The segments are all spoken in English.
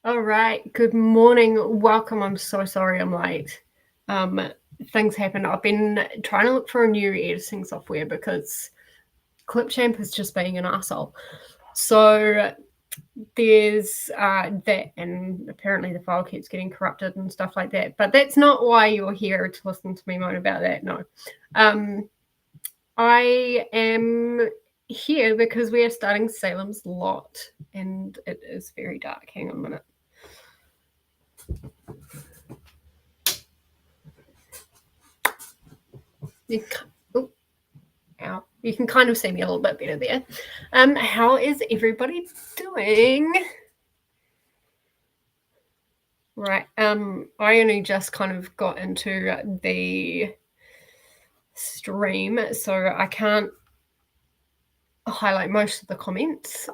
All right. Good morning. Welcome. I'm so sorry I'm late. Things happen. I've been trying to look for a new editing software because Clipchamp is just being an asshole. So there's that, and apparently the file keeps getting corrupted and stuff like that. But that's not why you're here to listen to me moan about that. No. I am here because we are starting Salem's Lot, and it is very dark. Hang on a minute. You can kind of see me a little bit better there. How is everybody doing? Right. I only just kind of got into the stream, so I can't highlight most of the comments.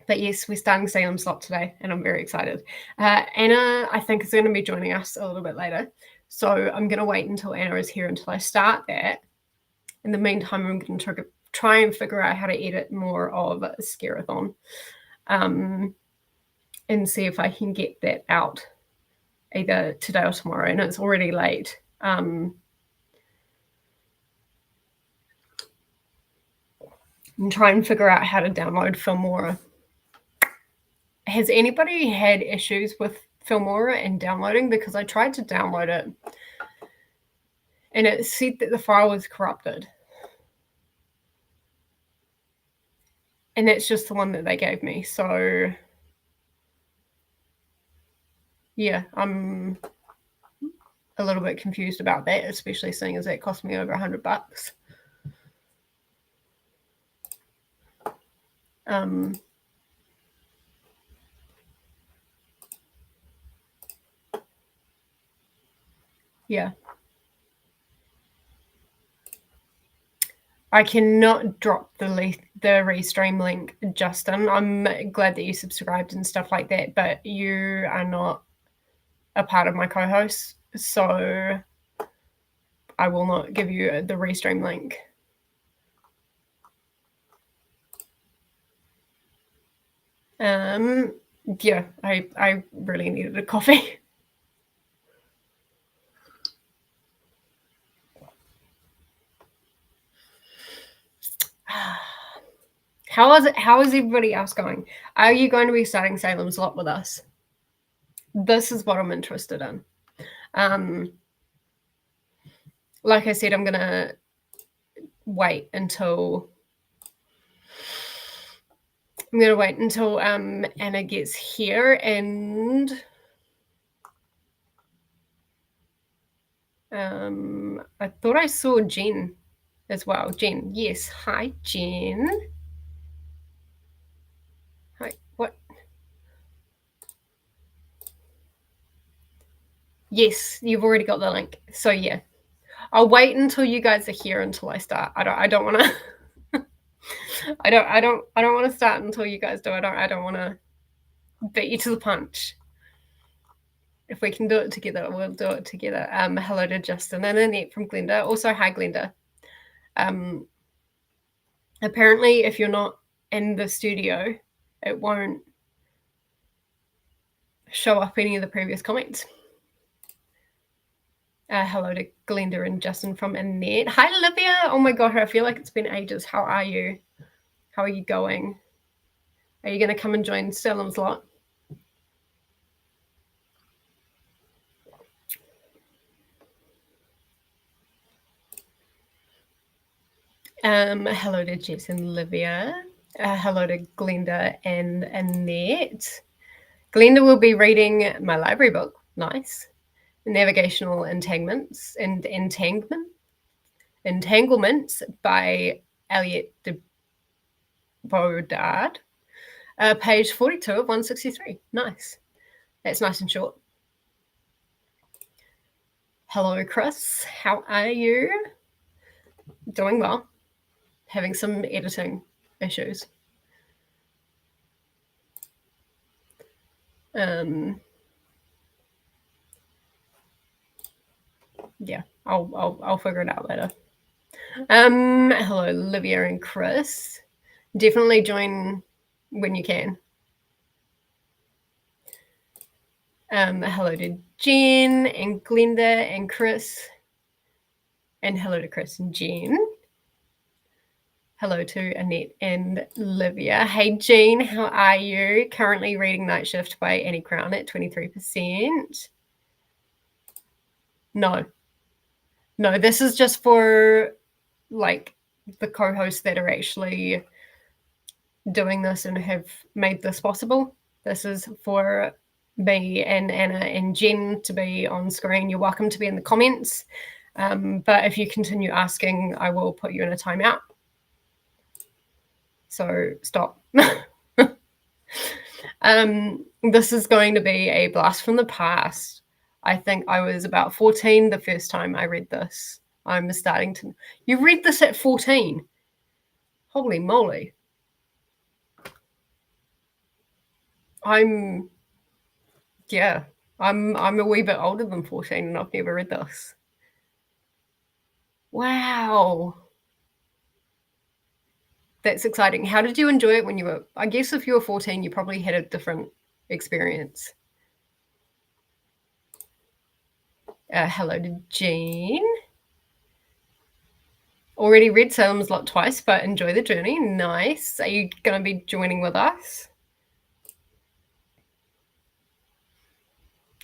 But yes, we're starting Salem's Lot today, and I'm very excited. Anna, I think, is going to be joining us a little bit later. So I'm going to wait until Anna is here until I start that. In the meantime, I'm going to try and figure out how to edit more of Scare-a-thon and see if I can get that out either today or tomorrow. And it's already late. I'm trying to figure out how to download Filmora. Has anybody had issues with Filmora and downloading? Because I tried to download it and it said that the file was corrupted. And that's just the one that they gave me. So yeah, I'm a little bit confused about that, especially seeing as that cost me over $100. Yeah. I cannot drop the restream link, Justin. I'm glad that you subscribed and stuff like that, but you are not a part of my co-host, so I will not give you the restream link. Yeah, I really needed a coffee. How is everybody else going? Are you going to be starting Salem's Lot with us? This is what I'm interested in. Like I said, I'm gonna wait until Anna gets here, and I thought I saw Jen as well. Jen, yes. Hi, Jen. Hi, what? Yes, you've already got the link. So yeah, I'll wait until you guys are here until I start. I don't want to. I don't want to start until you guys do. I don't want to beat you to the punch. If we can do it together, we'll do it together. Hello to Justin and Annette from Glenda. Also, hi, Glenda. Apparently, if you're not in the studio, it won't show up any of the previous comments. Hello to Glenda and Justin from Annette. Hi, Olivia. Oh my God, I feel like it's been ages. How are you? How are you going? Are you going to come and join Salem's Lot? Hello to Jess and Olivia. Hello to Glenda and Annette. Glenda will be reading my library book. Nice. Navigational Entanglements by Elliot de Bodard. Page 42 of 163. Nice. That's nice and short. Hello, Chris. How are you? Doing well. Having some editing issues. Yeah, I'll figure it out later. Hello, Olivia and Chris. Definitely join when you can. Hello to Jen and Glenda and Chris. And hello to Chris and Jen. Hello to Annette and Livia. Hey, Jean, how are you? Currently reading Night Shift by Annie Crown at 23%. No, this is just for like the co-hosts that are actually doing this and have made this possible. This is for me and Anna and Jen to be on screen. You're welcome to be in the comments. But if you continue asking, I will put you in a timeout. So stop. This is going to be a blast from the past. I think I was about 14 the first time I read this. I'm starting to... You read this at 14? Holy moly. I'm a wee bit older than 14 and I've never read this. Wow. That's exciting. How did you enjoy it when you were... I guess if you were 14, you probably had a different experience. Hello to Jean. Already read Salem's Lot twice, but enjoy the journey. Nice. Are you going to be joining with us?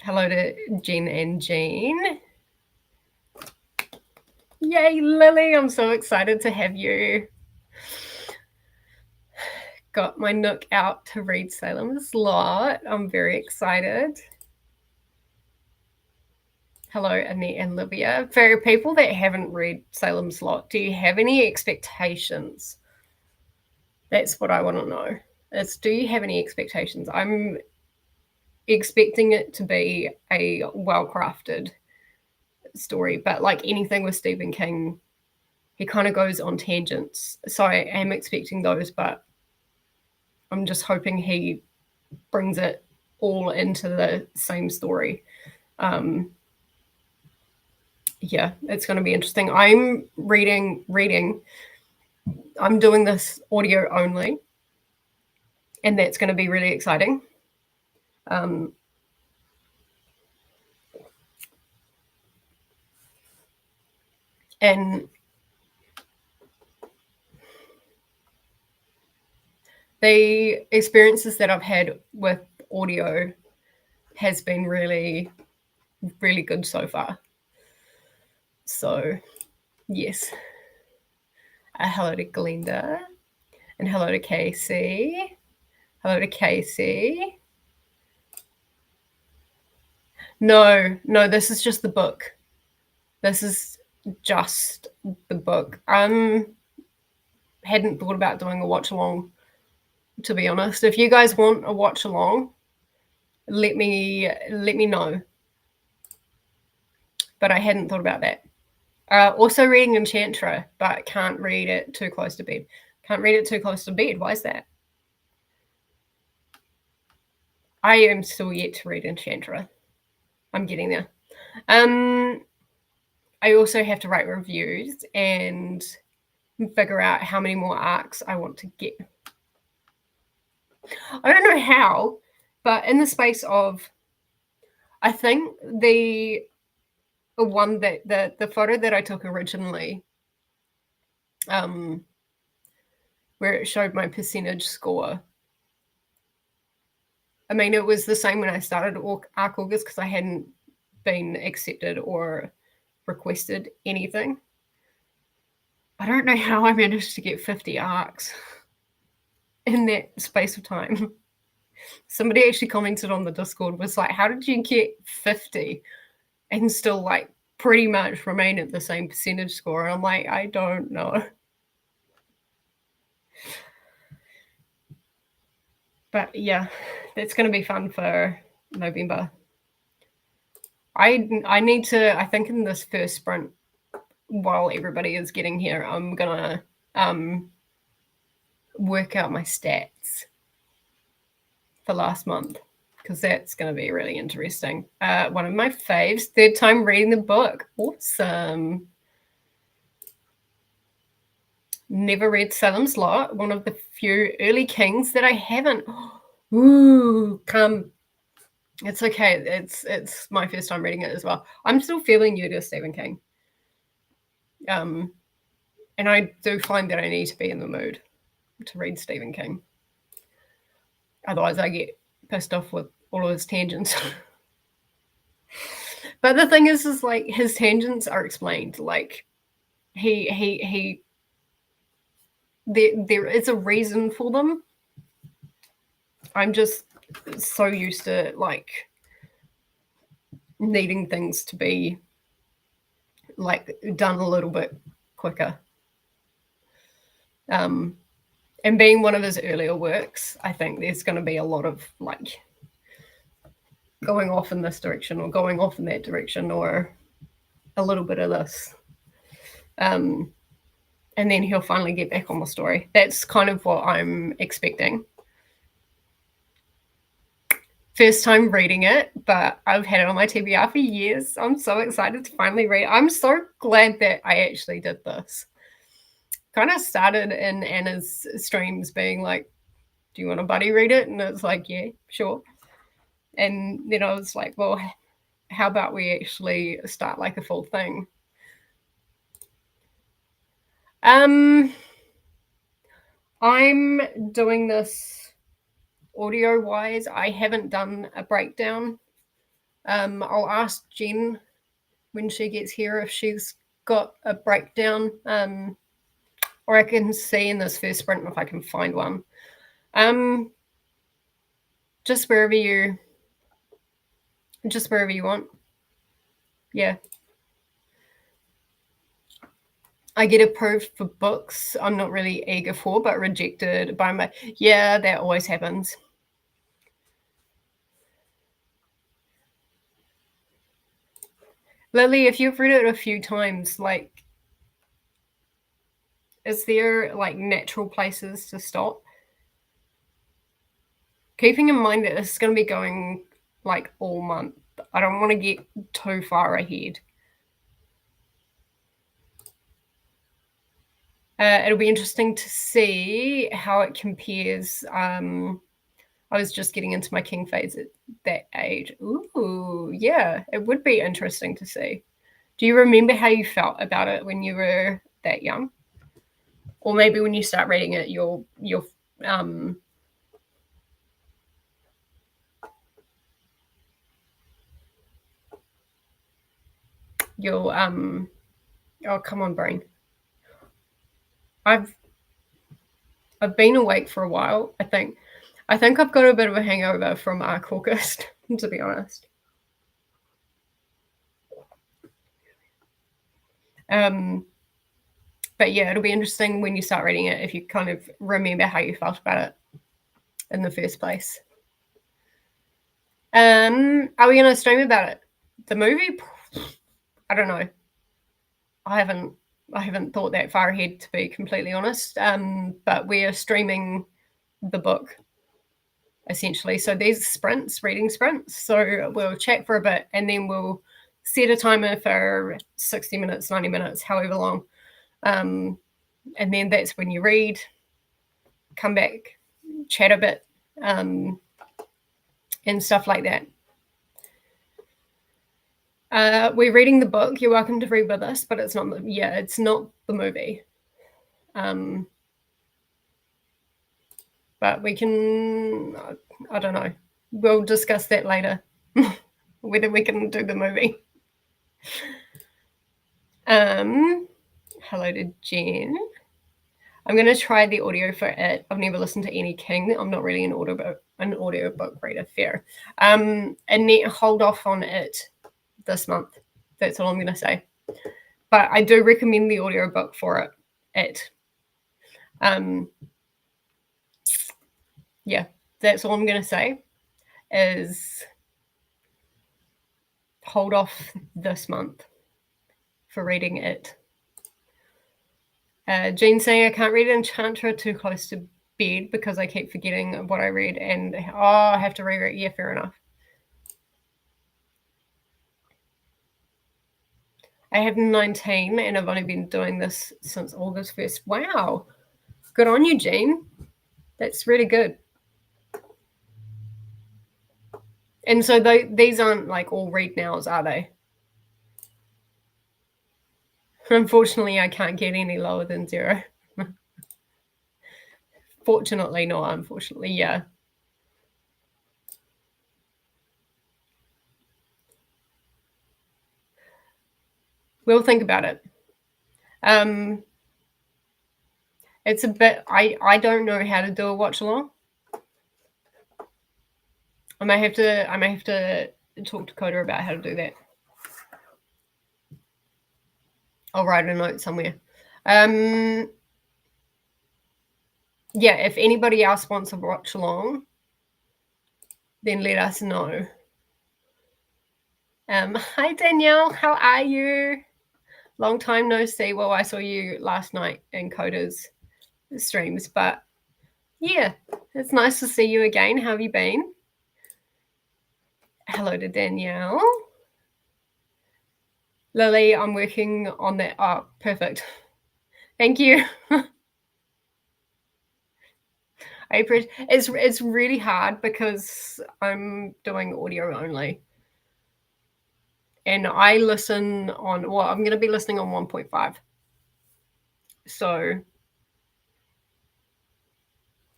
Hello to Jen and Jean. Yay, Lily. I'm so excited to have you. Got my nook out to read Salem's Lot. I'm very excited. Hello, Annette and Livia. For people that haven't read Salem's Lot, do you have any expectations? That's what I want to know. Do you have any expectations? I'm expecting it to be a well-crafted story, but like anything with Stephen King, he kind of goes on tangents. So I am expecting those, but I'm just hoping he brings it all into the same story. Yeah, it's going to be interesting. I'm reading. I'm doing this audio only, and that's going to be really exciting. And the experiences that I've had with audio has been really, really good so far. So, yes. Hello to Glenda. And hello to Casey. Hello to Casey. No, this is just the book. This is just the book. Hadn't thought about doing a watch along, to be honest. If you guys want a watch along, let me know. But I hadn't thought about that. Also reading Enchantra, but can't read it too close to bed. Can't read it too close to bed. Why is that? I am still yet to read Enchantra. I'm getting there. I also have to write reviews and figure out how many more arcs I want to get. I don't know how, but in the space of, I think the one that the photo that I took originally, where it showed my percentage score. I mean, it was the same when I started Arc August because I hadn't been accepted or requested anything. I don't know how I managed to get 50 arcs in that space of time. Somebody actually commented on the Discord, was like, how did you get 50 and still like pretty much remain at the same percentage score? And I'm like, I don't know. But yeah, that's going to be fun for November. I need to, I think in this first sprint, while everybody is getting here, I'm going to work out my stats for last month, because that's going to be really interesting. One of my faves, third time reading the book. Awesome. Never read Salem's Lot, one of the few early Kings that I haven't. Ooh, come. It's okay. It's my first time reading it as well. I'm still feeling new to Stephen King. And I do find that I need to be in the mood to read Stephen King. Otherwise, I get pissed off with all of his tangents. But the thing is like his tangents are explained. Like he there is a reason for them. I'm just so used to like needing things to be like done a little bit quicker. And being one of his earlier works, I think there's going to be a lot of like going off in this direction or going off in that direction or a little bit of this. And then he'll finally get back on the story. That's kind of what I'm expecting. First time reading it, but I've had it on my TBR for years. I'm so excited to finally read it. I'm so glad that I actually did this. Kind of started in Anna's streams being like, do you want to buddy read it? And it's like, yeah, sure. And then I was like, well, how about we actually start like a full thing? I'm doing this audio wise. I haven't done a breakdown. I'll ask Jen when she gets here if she's got a breakdown, or I can see in this first sprint if I can find one. Just wherever you want. Yeah. I get approved for books I'm not really eager for, but rejected by my... Yeah, that always happens. Lily, if you've read it a few times, like, is there like natural places to stop? Keeping in mind that this is going to be going like all month. I don't want to get too far ahead. It'll be interesting to see how it compares. I was just getting into my king phase at that age. Ooh, yeah, it would be interesting to see. Do you remember how you felt about it when you were that young? Or maybe when you start reading it, you'll oh, come on, brain. I've been awake for a while. I think I've got a bit of a hangover from August, to be honest. But yeah, it'll be interesting when you start reading it if you kind of remember how you felt about it in the first place. Are we going to stream about it? The movie? I don't know. I haven't thought that far ahead, to be completely honest. But we are streaming the book essentially. So these sprints, reading sprints. So we'll chat for a bit and then we'll set a timer for 60 minutes, 90 minutes, however long. And then that's when you read, come back, chat a bit, and stuff like that. We're reading the book. You're welcome to read with us, but it's not the movie. But we can, I don't know. We'll discuss that later, whether we can do the movie. Hello to Jen. I'm going to try the audio for it. I've never listened to any King. I'm not really an audiobook reader, fair. And then hold off on it this month. That's all I'm going to say. But I do recommend the audiobook for it. Yeah, that's all I'm going to say is hold off this month for reading it. Jean saying I can't read Enchantra too close to bed because I keep forgetting what I read and I have to reread. Yeah, fair enough. I have 19 and I've only been doing this since August 1st. Wow. Good on you, Jean. That's really good. And so these aren't like all read nows, are they? Unfortunately, I can't get any lower than 0. Fortunately, not unfortunately, yeah. We'll think about it. It's a bit, I don't know how to do a watch along. I may have to talk to Coda about how to do that. I'll write a note somewhere. Yeah, if anybody else wants a watch along, then let us know. Hi Danielle, how are you? Long time no see. Well, I saw you last night in Coda's streams, but yeah, it's nice to see you again. How have you been? Hello to Danielle. Lily, I'm working on that. Oh, perfect. Thank you. I appreciate it's really hard because I'm doing audio only. And I listen on, well, I'm going to be listening on 1.5. So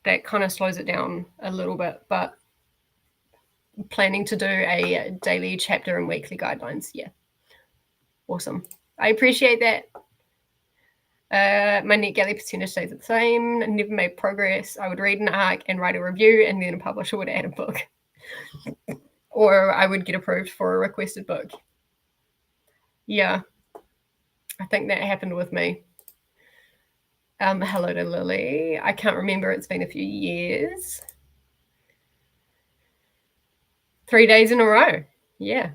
that kind of slows it down a little bit, but planning to do a daily chapter and weekly guidelines. Yeah. Awesome. I appreciate that. My net galley percentage stays the same. Never made progress. I would read an arc and write a review, and then a publisher would add a book. Or I would get approved for a requested book. Yeah. I think that happened with me. Hello to Lily. I can't remember. It's been a few years. 3 days in a row. Yeah.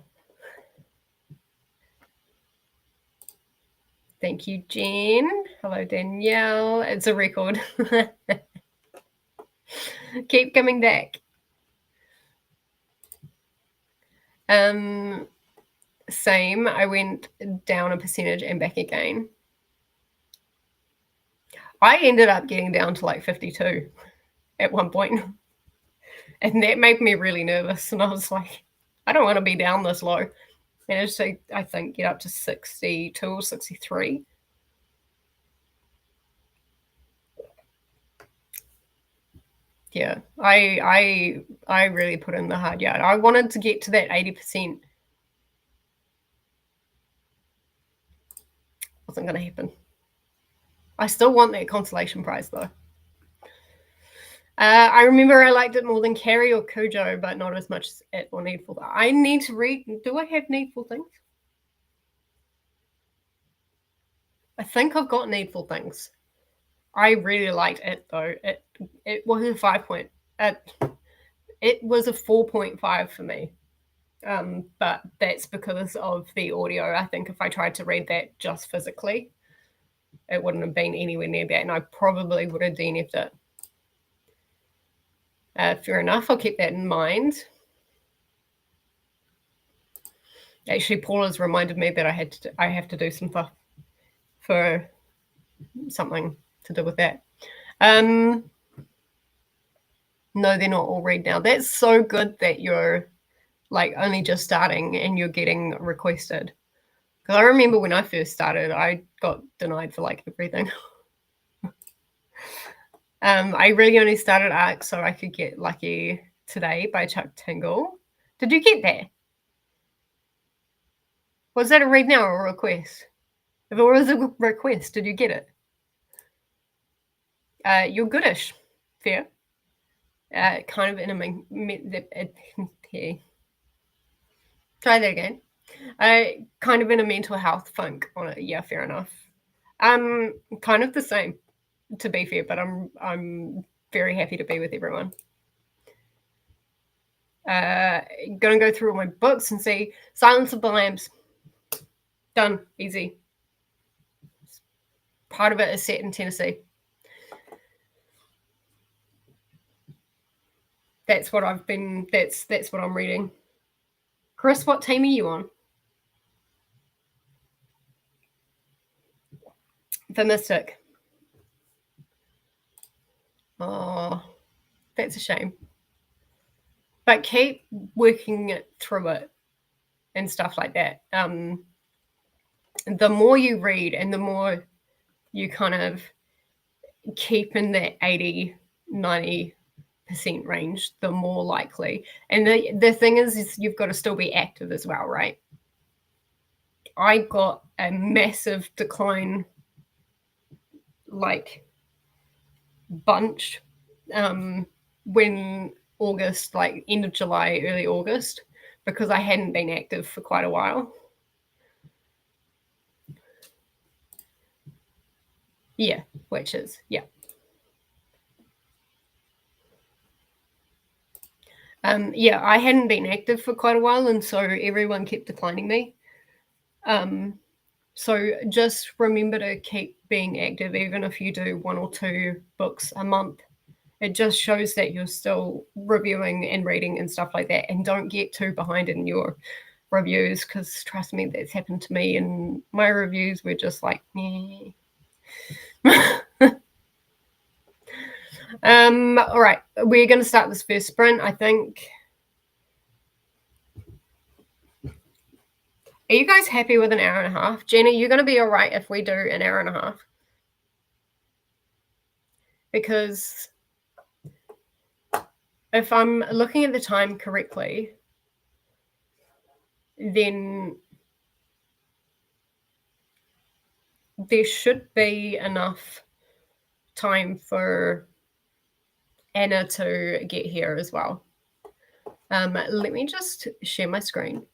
Thank you, Jen. Hello, Danielle. It's a record. Keep coming back. Same. I went down a percentage and back again. I ended up getting down to like 52 at one point. And that made me really nervous. And I was like, I don't want to be down this low. Managed to, I think, get up to 62 or 63. Yeah, I really put in the hard yard. I wanted to get to that 80%. Wasn't going to happen. I still want that consolation prize though. I remember I liked it more than Carrie or Cujo, but not as much as It or Needful. I need to read. Do I have Needful Things? I think I've got Needful Things. I really liked it though. It was a 5 point. It was a 4.5 for me. But that's because of the audio. I think if I tried to read that just physically, it wouldn't have been anywhere near that, and I probably would have DNF'd it. Fair enough. I'll keep that in mind. Actually, Paula's reminded me that I have to do some stuff for something to do with that. No, they're not all read now. That's so good that you're like only just starting and you're getting requested. Because I remember when I first started, I got denied for like everything. I really only started ARC so I could get Lucky Today by Chuck Tingle. Did you get that? Was that a read now or a request? If it was a request, did you get it? You're goodish. Fair. Kind of in a try that again. Kind of in a mental health funk on it. Yeah, fair enough. Kind of the same, to be fair, but I'm very happy to be with everyone. Gonna go through all my books and see Silence of the Lambs. Done. Easy. Part of it is set in Tennessee. That's what I've been. That's what I'm reading. Chris, what team are you on? The Mystic. Oh, that's a shame. but keep working through it and stuff like that. The more you read and the more you kind of keep in that 80-90% range, the more likely. And the thing is you've got to still be active as well, right? I got a massive decline, like bunch, when August, like end of July, early August, because I hadn't been active for quite a while. Yeah, witches. Yeah. Yeah, I hadn't been active for quite a while, and so everyone kept declining me. So just remember to keep being active, even if you do 1 or 2 books a month. It just shows that you're still reviewing and reading and stuff like that, and don't get too behind in your reviews, because trust me, that's happened to me, and my reviews were just like, meh. All right, we're going to start this first sprint, I think. Are you guys happy with an hour and a half? Jenna, you're going to be all right if we do an hour and a half. Because if I'm looking at the time correctly, then there should be enough time for Anna to get here as well. Let me just share my screen.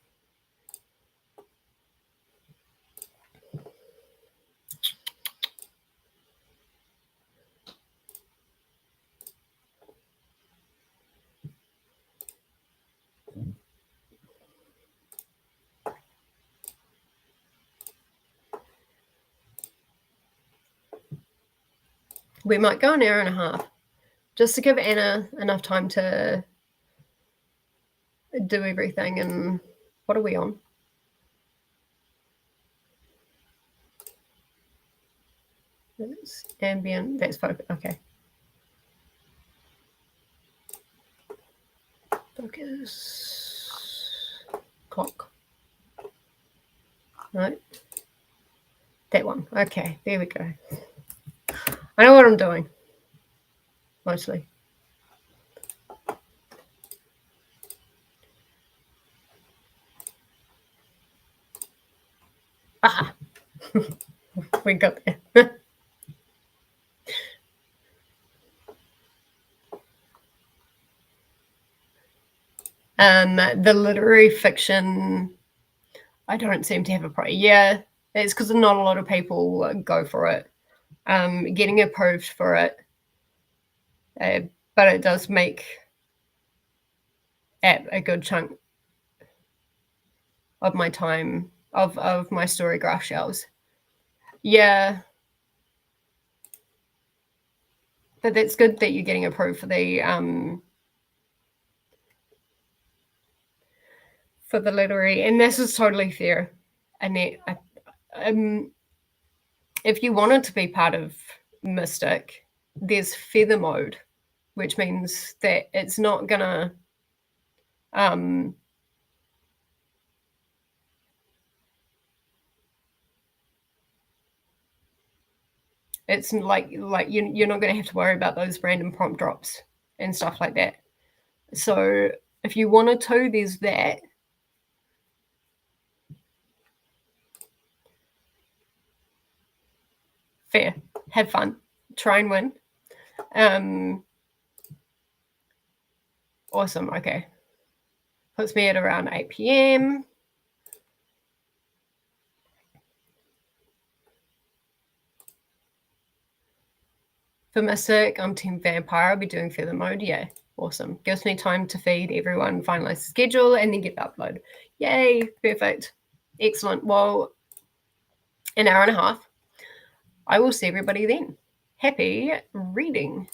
We might go an hour and a half, just to give Anna enough time to do everything. And what are we on? That's ambient. That's focus. Okay. Focus. Clock. No. That one. Okay. There we go. I know what I'm doing. Mostly. Ah. We got there. The literary fiction, I don't seem to have a problem. Yeah, it's because not a lot of people go for it. Getting approved for it, but it does make a good chunk of my time of my story graph shells. Yeah, but that's good that you're getting approved for the literary, and this is totally fair. And if you wanted to be part of Mystic, there's feather mode, which means that it's not gonna it's like you're not going to have to worry about those random prompt drops and stuff like that. So if you wanted to, there's that. Fair. Have fun. Try and win. Awesome. Okay. Puts me at around 8 p.m. For Mystic, I'm Team Vampire. I'll be doing feather mode. Yeah. Awesome. Gives me time to feed everyone, finalize the schedule, and then get the upload. Yay. Perfect. Excellent. Well, an hour and a half. I will see everybody then. Happy reading.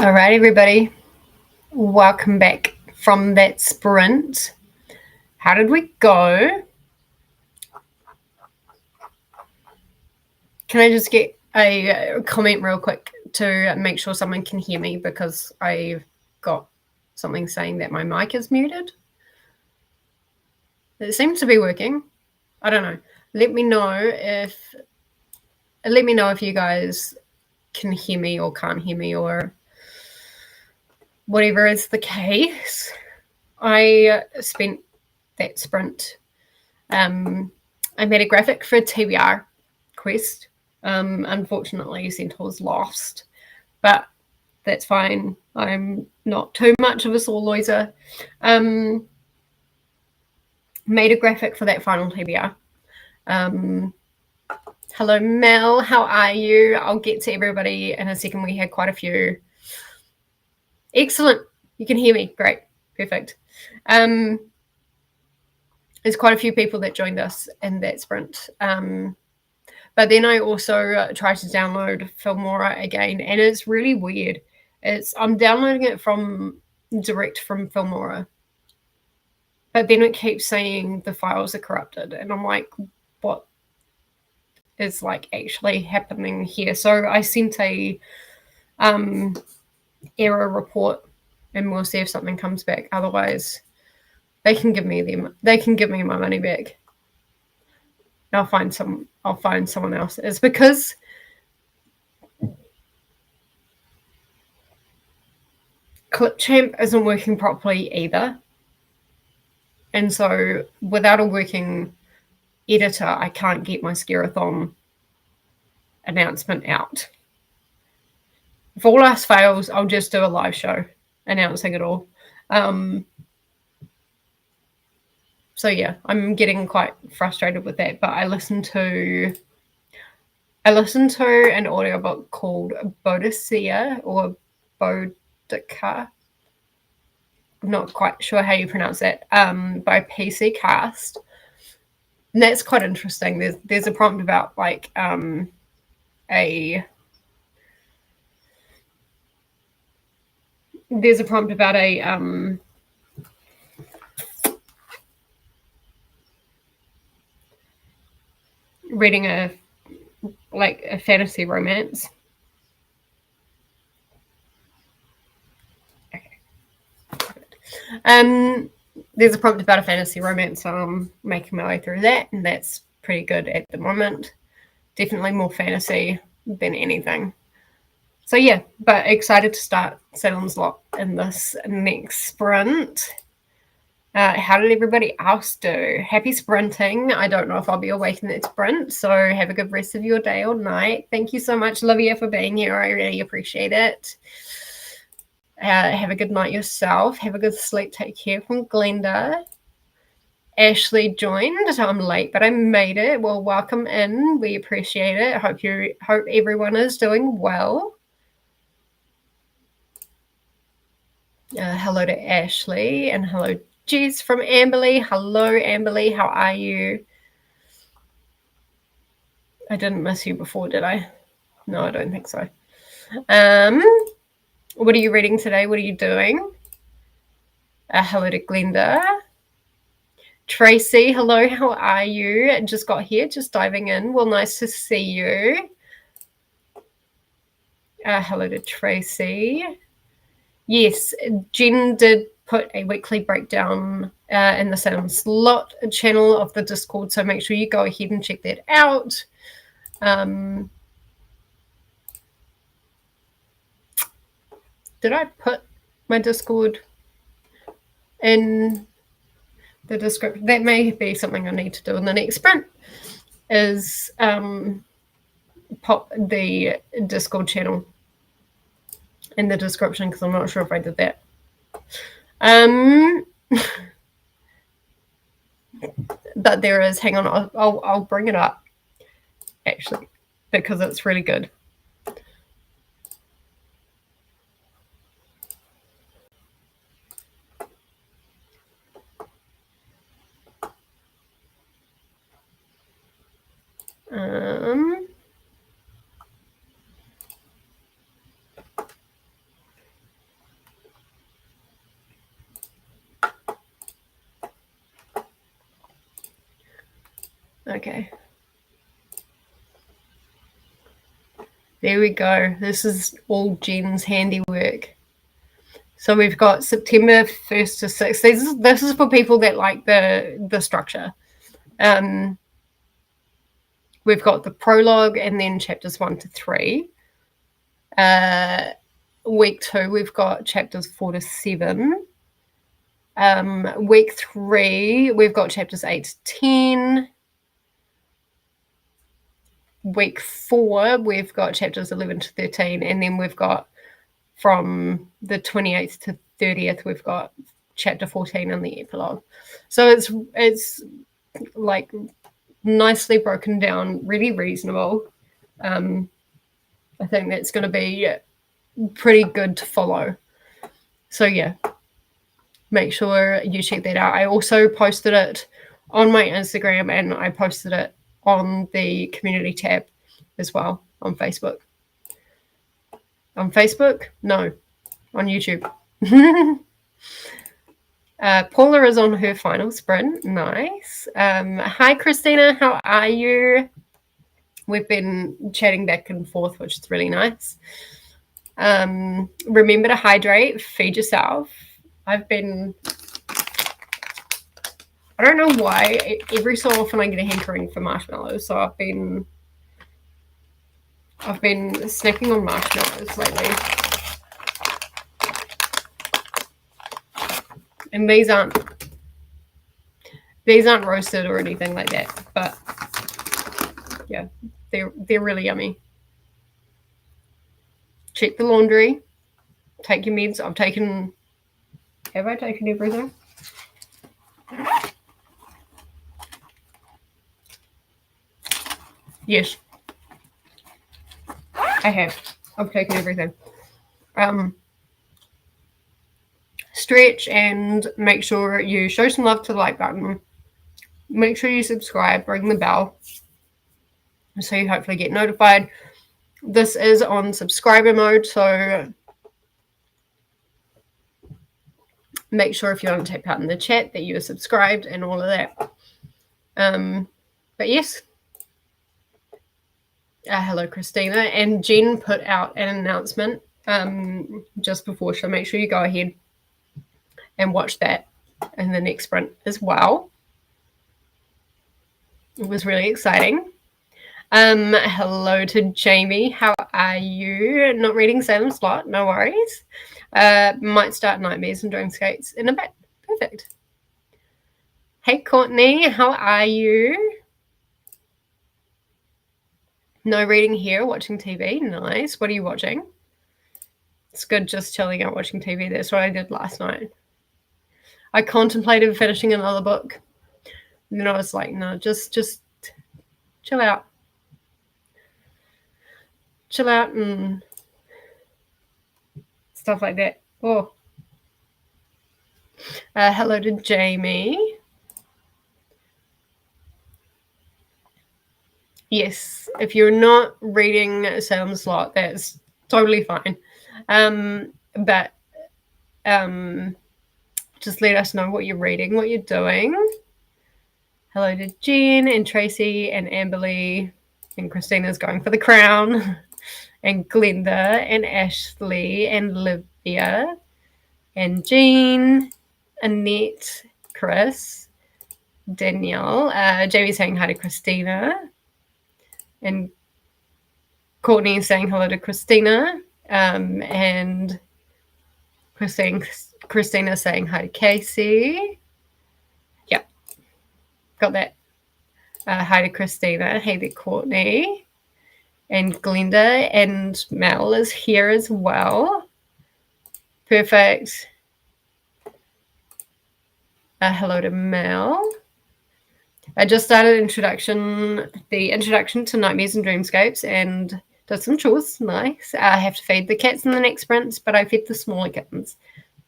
All right, everybody. Welcome back from that sprint. How did we go? Can I just get a comment real quick to make sure someone can hear me, because I've got something saying that my mic is muted. It seems to be working. I don't know. Let me know if you guys can hear me or can't hear me, or whatever is the case. I spent that sprint. I made a graphic for a TBR quest. Unfortunately, Centaur's lost, but that's fine. I'm not too much of a sore loser. Made a graphic for that final TBR. Hello, Mel. How are you? I'll get to everybody in a second. We had quite a few. Excellent. You can hear me. Great. Perfect. There's quite a few people that joined us in that sprint. But then I also tried to download Filmora again, and it's really weird. I'm downloading it direct from Filmora, but then it keeps saying the files are corrupted, and I'm like, what is actually happening here? So I sent a error report, and we'll see if something comes back. Otherwise, they can give me my money back. I'll find someone else. It's because Clipchamp isn't working properly either. And so without a working editor, I can't get my Scarathon announcement out. If all else fails, I'll just do a live show announcing it all. So yeah, I'm getting quite frustrated with that, but I listened to an audiobook called Bodicea or Bodica. I'm not quite sure how you pronounce that, by PC Cast. And that's quite interesting. There's a prompt about reading a fantasy romance. Okay. There's a prompt about a fantasy romance, so I'm making my way through that, and that's pretty good at the moment. Definitely more fantasy than anything. So yeah, but excited to start Salem's Lot in this next sprint. How did everybody else do? Happy sprinting. I don't know if I'll be awake in that sprint, so have a good rest of your day or night. Thank you so much, Olivia, for being here. I really appreciate it. Have a good night yourself. Have a good sleep. Take care from Glenda. Ashley joined. I'm late, but I made it. Well, welcome in. We appreciate it. Hope everyone is doing well. Hello to Ashley, and hello Jess from Amberley. Hello, Amberley. How are you? I didn't miss you before, did I? No, I don't think so. What are you reading today? What are you doing? Hello to Glenda. Tracy, hello. How are you? Just got here, just diving in. Well, nice to see you. Hello to Tracy. Yes, Jen did put a weekly breakdown in the Salem's Lot channel of the Discord, so make sure you go ahead and check that out. Did I put my Discord in the description? That may be something I need to do in the next sprint, is pop the Discord channel in the description, because I'm not sure if I did that. But there is, hang on, I'll bring it up actually, because it's really good. Okay. There we go. This is all Jen's handiwork. So we've got September 1st to 6th. This is for people that like the structure. We've got the prologue and then chapters 1 to 3. Week 2, we've got chapters 4 to 7. Week 3, we've got chapters 8 to 10. Week 4, we've got chapters 11 to 13. And then we've got from the 28th to 30th, we've got chapter 14 and the epilogue. So it's like nicely broken down, really reasonable. I think that's going to be pretty good to follow. So yeah, make sure you check that out. I also posted it on my Instagram and I posted it on the community tab as well on Facebook. On Facebook? No, on YouTube. Paula is on her final sprint. Nice. Hi, Christina. How are you? We've been chatting back and forth, which is really nice. Remember to hydrate, feed yourself. I don't know why, every so often I get a hankering for marshmallows, so I've been snacking on marshmallows lately. And these aren't roasted or anything like that, but yeah, they're really yummy. Check the laundry. Take your meds. Have I taken everything? Yes. I have. I've taken everything. Stretch and make sure you show some love to the like button. Make sure you subscribe, ring the bell, so you hopefully get notified. This is on subscriber mode, so make sure if you want to type out in the chat that you are subscribed and all of that. But yes. Hello, Christina. And Jen put out an announcement just before, so make sure you go ahead and watch that in the next sprint as well. It was really exciting. Hello to Jamie. How are you? Not reading Salem's Lot, no worries. Might start Nightmares and Dreamscapes in a bit. Perfect. Hey, Courtney. How are you? No reading here, watching TV. Nice. What are you watching? It's good just chilling out watching TV. That's what I did last night. I contemplated finishing another book. And then I was like, no, just chill out. Chill out and stuff like that. Oh. Hello to Jamie. Yes, if you're not reading Salem's Lot, that's totally fine. But just let us know what you're reading, what you're doing. Hello to Jen and Tracy and Amberly and Christina's going for the crown and Glenda and Ashley and Livia and Jean, Annette, Chris, Danielle. Jamie's saying hi to Christina. And Courtney is saying hello to Christina. And Christina saying hi to Casey. Yep. Got that. Hi to Christina. Hey there, Courtney. And Glenda and Mel is here as well. Perfect. Hello to Mel. I just started the introduction to Nightmares and Dreamscapes and did some chores. Nice. I have to feed the cats in the next sprints, but I fed the smaller kittens.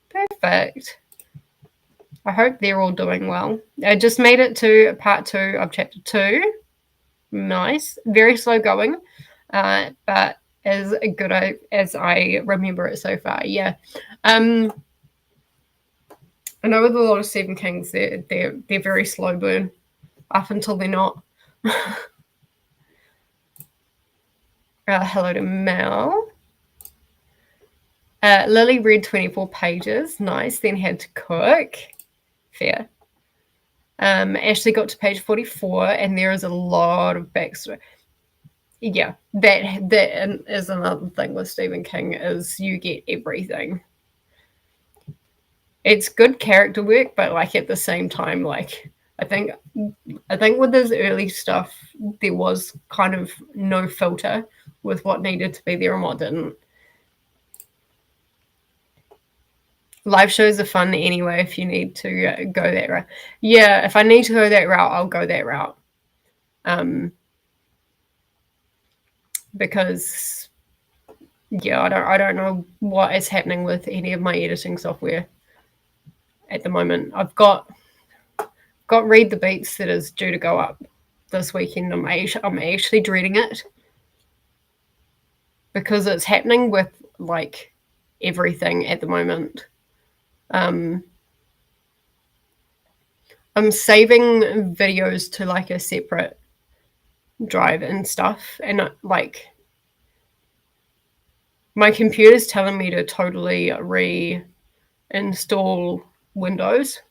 Perfect. I hope they're all doing well. I just made it to part 2 of chapter 2. Nice. Very slow going, but as good as I remember it so far. Yeah. I know with a lot of Seven Kings, they're very slow burn up until they're not. Hello to Mel. Lily read 24 pages. Nice. Then had to cook. Fair. Ashley got to page 44, and there is a lot of backstory. Yeah, that is another thing with Stephen King, is you get everything. It's good character work, but like at the same time, like I think with his early stuff, there was kind of no filter with what needed to be there and what didn't. Live shows are fun anyway if you need to go that route. Yeah, if I need to go that route, I'll go that route. Because yeah, I don't know what is happening with any of my editing software at the moment. I've got Read the Beats that is due to go up this weekend. I'm actually dreading it because it's happening with like everything at the moment. I'm saving videos to like a separate drive and stuff, and like my computer's telling me to totally reinstall Windows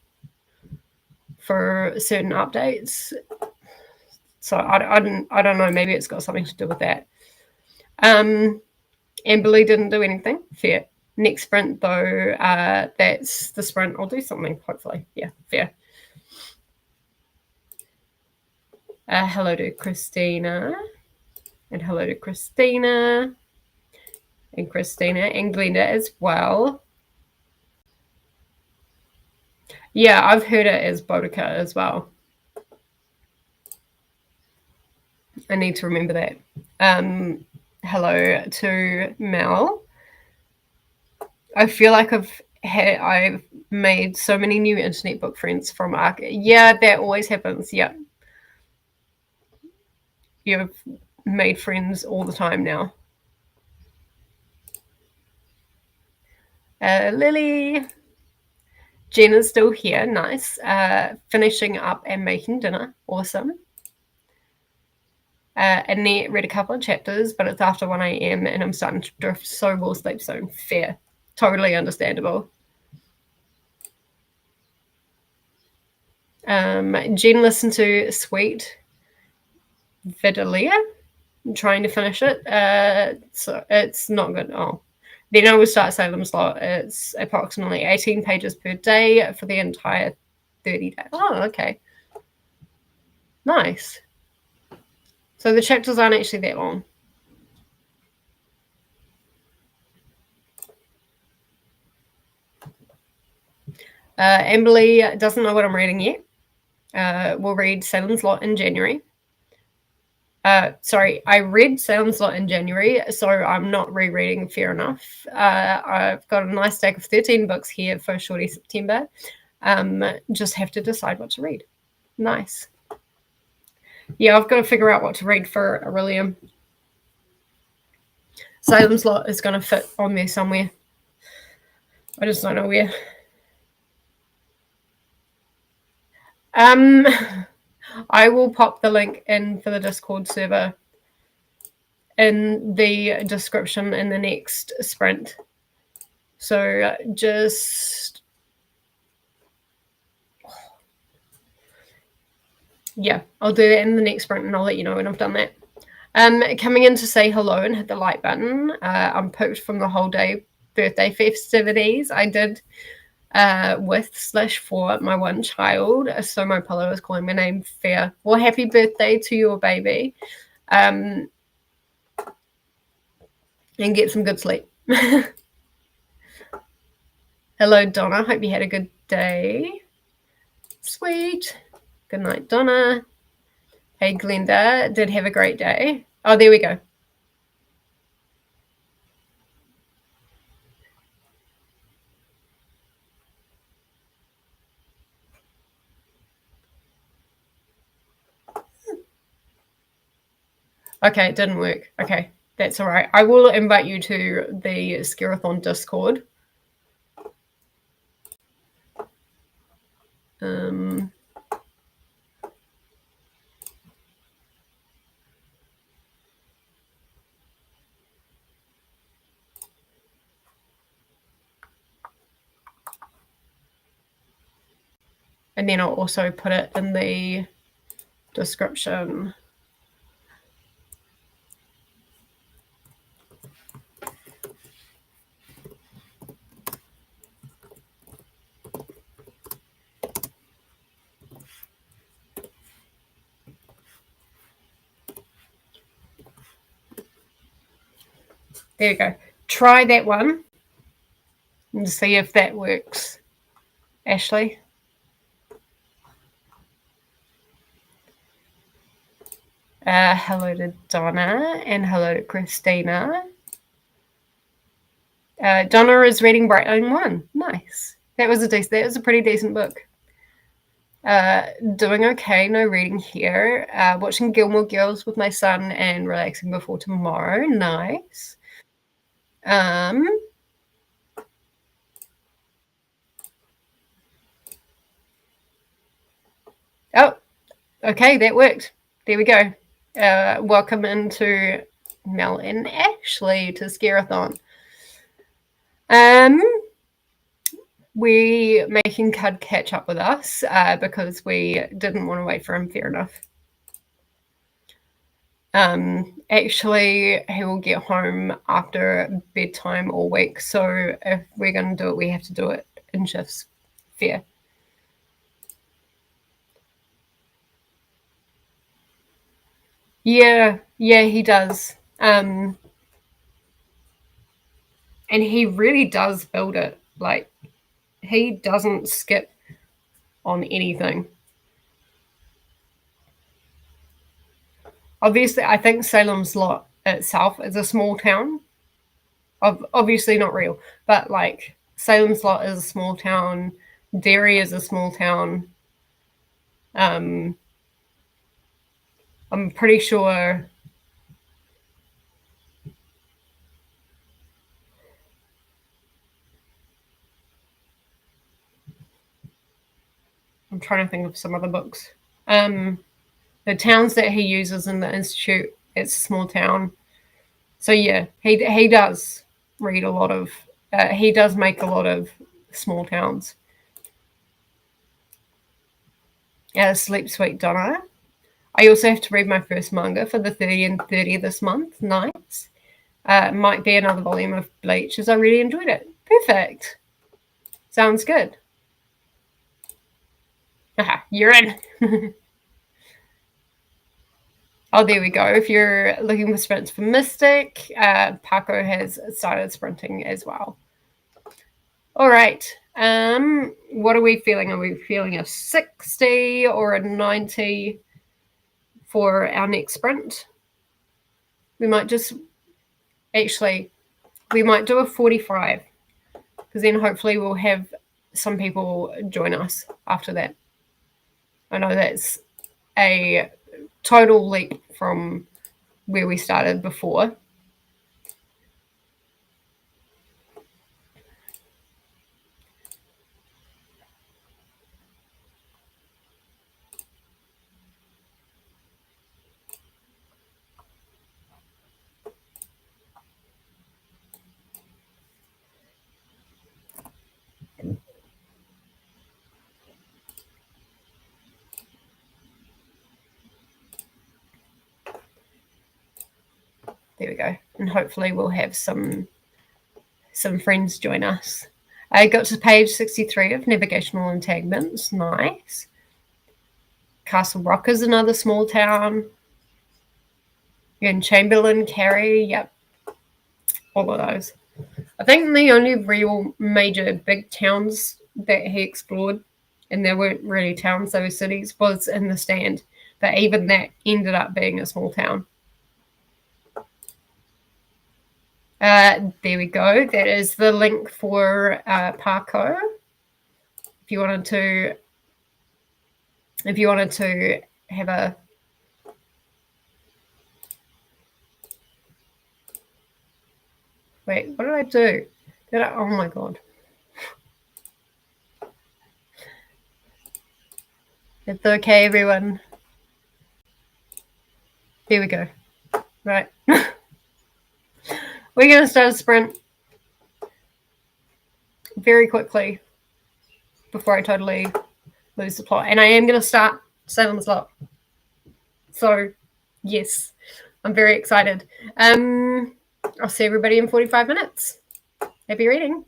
for certain updates. So I don't know. Maybe it's got something to do with that. Amberly didn't do anything. Fair. Next sprint though, that's the sprint. I'll do something hopefully. Yeah, fair. Hello to Christina, and hello to Christina, and Christina, and Glenda as well. Yeah, I've heard it as Boudica as well. I need to remember that. Hello to Mel. I feel like I've made so many new internet book friends from ARC. Yeah, that always happens. Yeah. You've made friends all the time now. Lily. Jenna's still here. Nice. Finishing up and making dinner. Awesome. Annette read a couple of chapters, but it's after 1 a.m. and I'm starting to drift, so we'll sleep soon. Fair. Totally understandable. Jen listened to Sweet Vidalia. I'm trying to finish it. So it's not good. Oh. Then I will start Salem's Lot. It's approximately 18 pages per day for the entire 30 days. Oh, okay. Nice. So the chapters aren't actually that long. Amberly doesn't know what I'm reading yet. We'll read Salem's Lot in January. Sorry, I read Salem's Lot in January, so I'm not rereading. Fair enough. I've got a nice stack of 13 books here for Shorty September. Just have to decide what to read. Nice. Yeah, I've got to figure out what to read for Aurelium. Salem's Lot is going to fit on there somewhere. I just don't know where. I will pop the link in for the Discord server in the description in the next sprint. So just, yeah, I'll do that in the next sprint and I'll let you know when I've done that. Coming in to say hello and hit the like button. I'm pooped from the whole day birthday festivities. I did with/for my one child. So my pillow is calling my name. Fair. Well, happy birthday to your baby. And get some good sleep. Hello, Donna. Hope you had a good day. Sweet. Good night, Donna. Hey, Glenda. Did have a great day. Oh, there we go. Okay, it didn't work. Okay, that's all right. I will invite you to the Scarathon Discord. And then I'll also put it in the description. There you go. Try that one and see if that works, Ashley. Hello to Donna and hello to Christina. Donna is reading Bright Line 1. Nice. That was a pretty decent book. Doing okay, no reading here. Watching Gilmore Girls with my son and relaxing before tomorrow. Nice. Oh, okay, that worked. There we go. Welcome into Mel and Ashley to Scare-a-thon. We're making Cud catch up with us because we didn't want to wait for him, fair enough. Actually, he will get home after bedtime all week, so if we're going to do it, we have to do it in shifts. Fair. Yeah, he does. And he really does build it. Like, he doesn't skip on anything. Obviously, I think Salem's Lot itself is a small town. Obviously not real, but like Salem's Lot is a small town. Derry is a small town. I'm pretty sure. I'm trying to think of some other books. The towns that he uses in the institute, it's a small town. So yeah, he does read a lot of. He does make a lot of small towns. Sleep Sweet Donna. I also have to read my first manga for the 30 and 30 this month. Nice. Might be another volume of Bleach as I really enjoyed it. Perfect. Sounds good. Aha, you're in. Oh, there we go. If you're looking for sprints for Mystic, Paco has started sprinting as well. All right. What are we feeling? Are we feeling a 60 or a 90 for our next sprint? We might just we might do a 45 because then hopefully we'll have some people join us after that. I know that's a total leap from where we started before. There we go. And hopefully we'll have some friends join us. I got to page 63 of Navigational Entanglements. Nice. Castle Rock is another small town. And Chamberlain, Carey, yep. All of those. I think the only real major big towns that he explored, and there weren't really towns, they were cities, was in the Stand. But even that ended up being a small town. There we go. That is the link for Parko. If you wanted to have a wait, what did I do? Oh my god. It's okay, everyone. There we go. Right. We're going to start a sprint very quickly before I totally lose the plot. And I am going to start Salem's Lot. So, yes, I'm very excited. I'll see everybody in 45 minutes. Happy reading.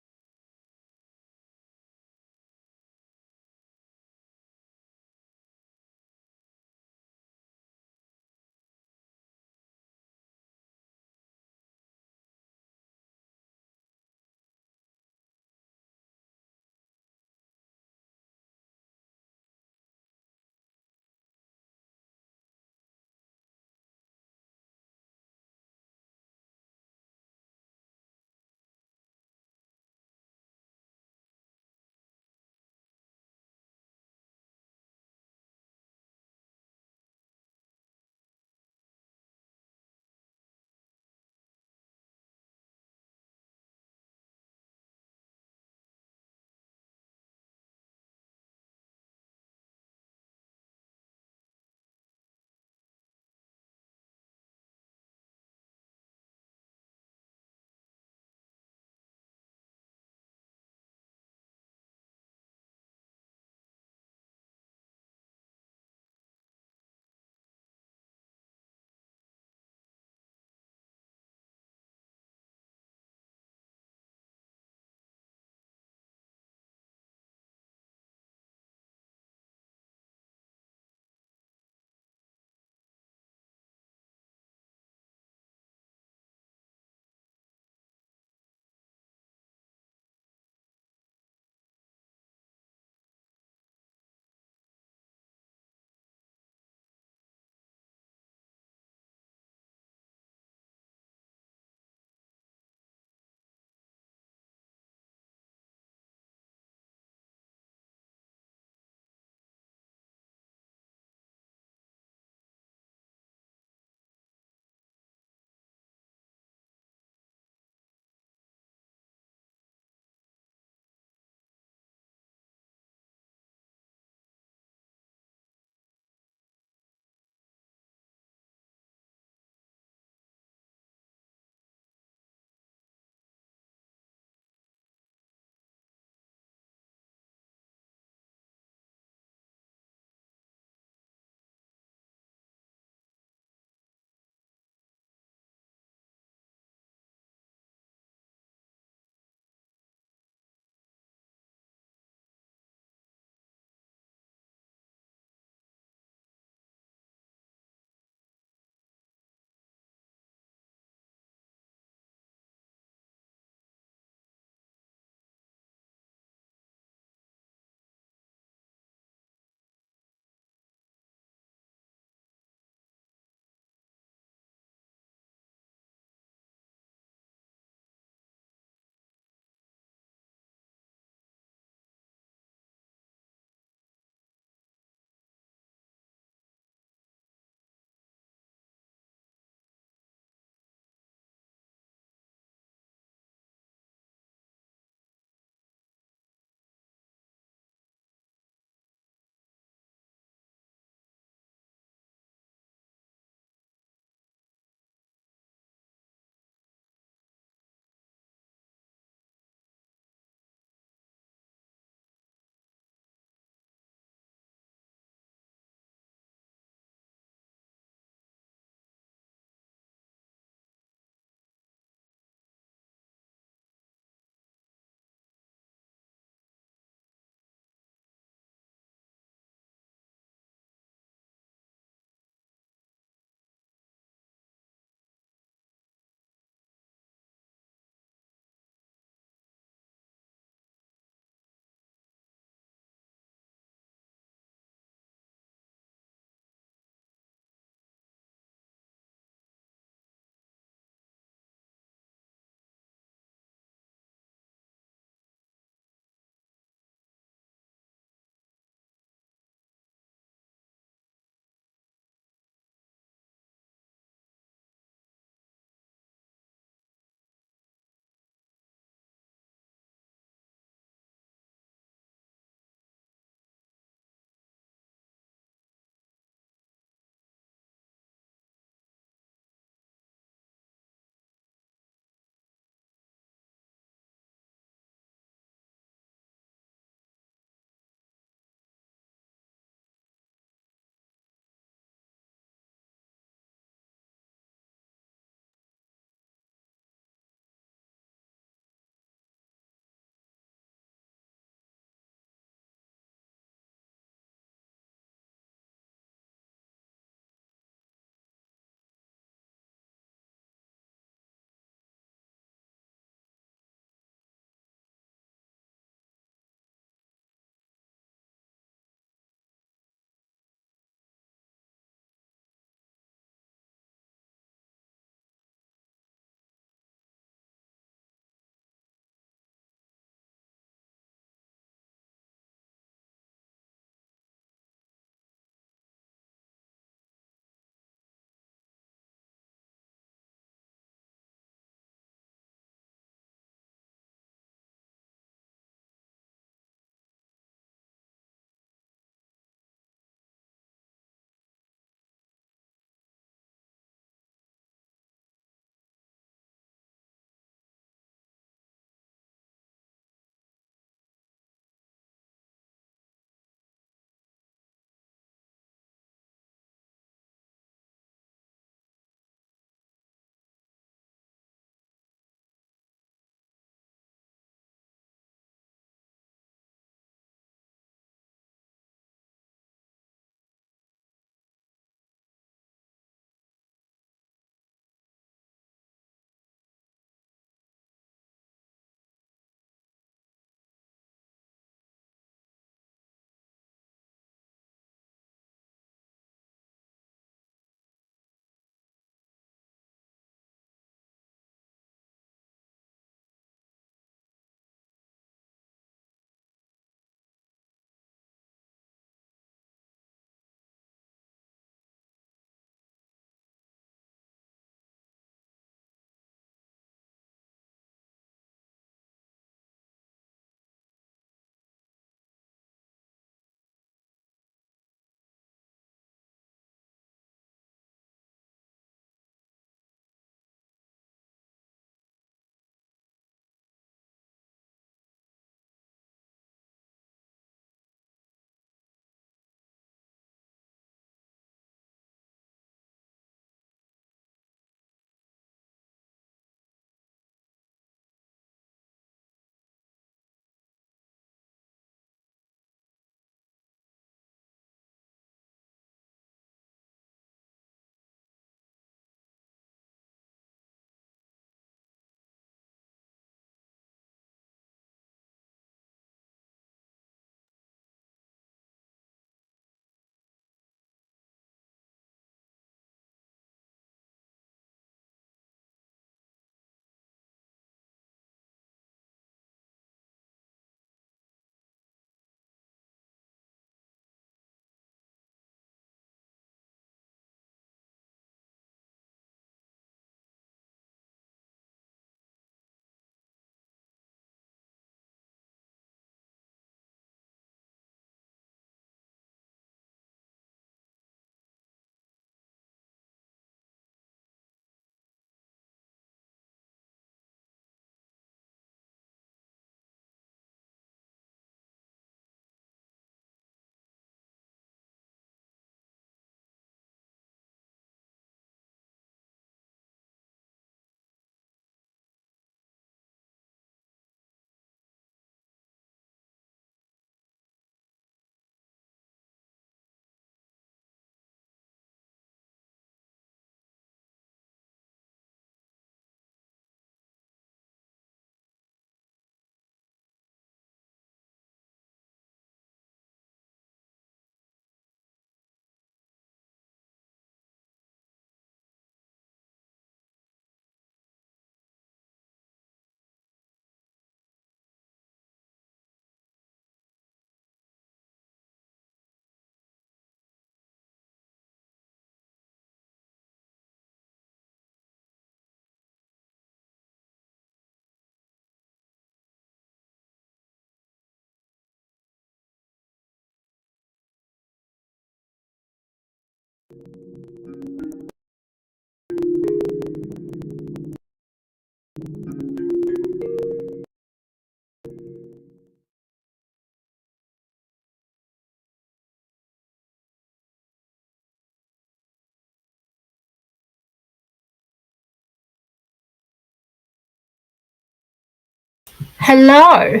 Hello.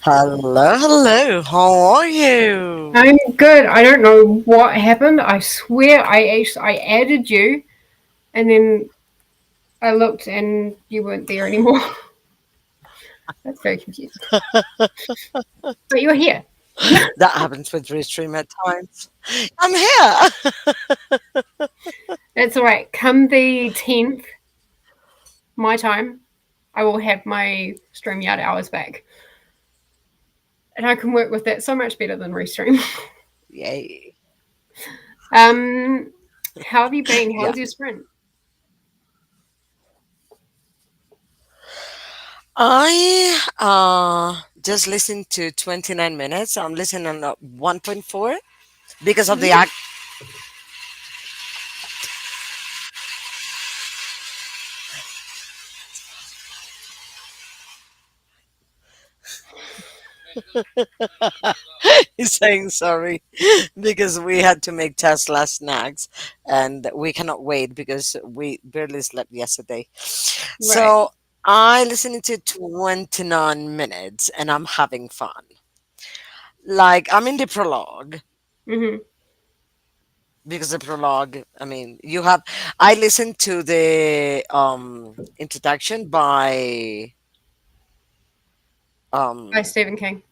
Hello, hello. How are you? I'm good. I don't know what happened. I swear I added you and then I looked and you weren't there anymore. That's very confusing. But you're here. That happens with Restream at times. I'm here. That's all right. Come the 10th, my time, I will have my StreamYard hours back. And I can work with that so much better than Restream. Yay. um, how have you been? How Yeah. was your sprint? I just listened to 29 minutes. I'm listening on 1.4 because of the Mhm. act. He's saying sorry because we had to make Tesla snacks and we cannot wait because we barely slept yesterday. Right. So I listened to 29 minutes and I'm having fun. Like I'm in the prologue Hmm. because the prologue, I mean, you have I listened to the introduction By um Stephen King.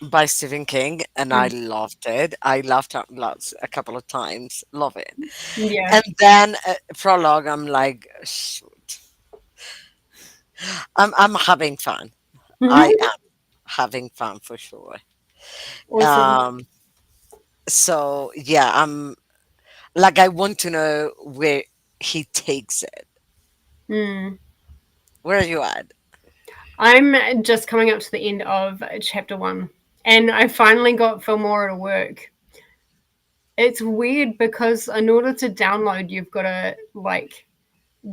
by Stephen King and I Mm. loved it. I laughed out loud a couple of times. Love it. Yeah. And then prologue, I'm like, shoot, I'm having fun. I Mhm. am having fun for sure. Awesome. Um, so yeah, I'm like I want to know where he takes it. Mm. Where are you at? I'm just coming up to the end of chapter one, and I finally got Filmora to work. It's weird because in order to download, you've got to like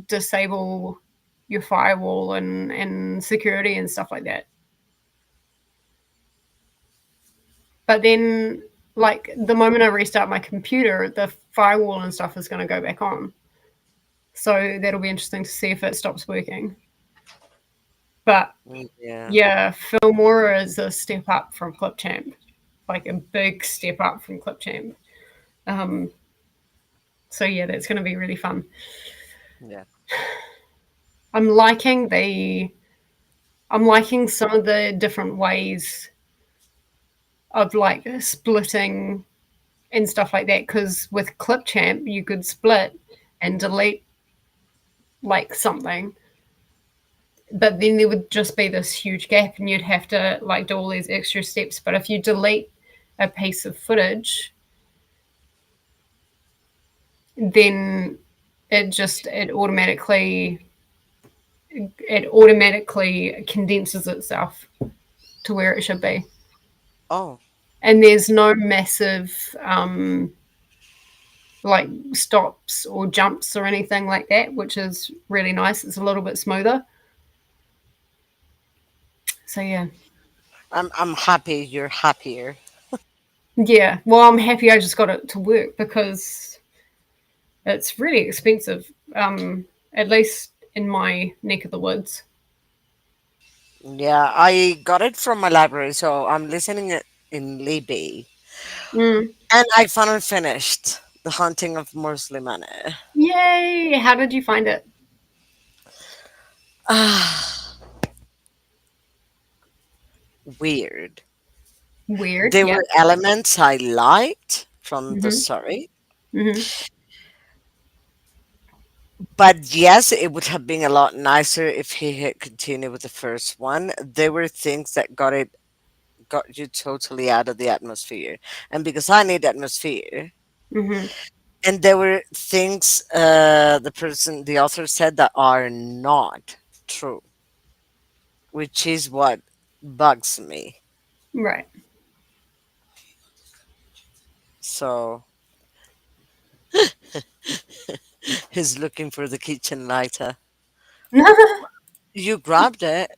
disable your firewall and security and stuff like that. But then, like the moment I restart my computer, the firewall and stuff is going to go back on. So that'll be interesting to see if it stops working. But Yeah, yeah, Filmora is a step up from Clipchamp, like a big step up from Clipchamp. Um, so yeah, that's going to be really fun. yeah. I'm liking the I'm liking some of the different ways of like splitting and stuff like that. Because with Clipchamp, you could split and delete like something, but then there would just be this huge gap, and you'd have to like do all these extra steps. But if you delete a piece of footage, then it automatically condenses itself to where it should be, Oh, and there's no massive like stops or jumps or anything like that, which is really nice. It's a little bit smoother. So yeah. I'm happy you're happier. Yeah. Well, I'm happy I just got it to work because it's really expensive. At least in my neck of the woods. Yeah, I got it from my library, so I'm listening it in Libby. Mm. And I finally finished The Haunting of Muslimane. Yay! How did you find it? Ah, weird. Weird. There Yeah. were elements I liked from the Mhm. story, Mhm. but yes, it would have been a lot nicer if he had continued with the first one. There were things that got you totally out of the atmosphere, and because I need atmosphere, Mhm. and there were things the author said that are not true, which is what bugs me. Right. So he's looking for the kitchen lighter. You grabbed it.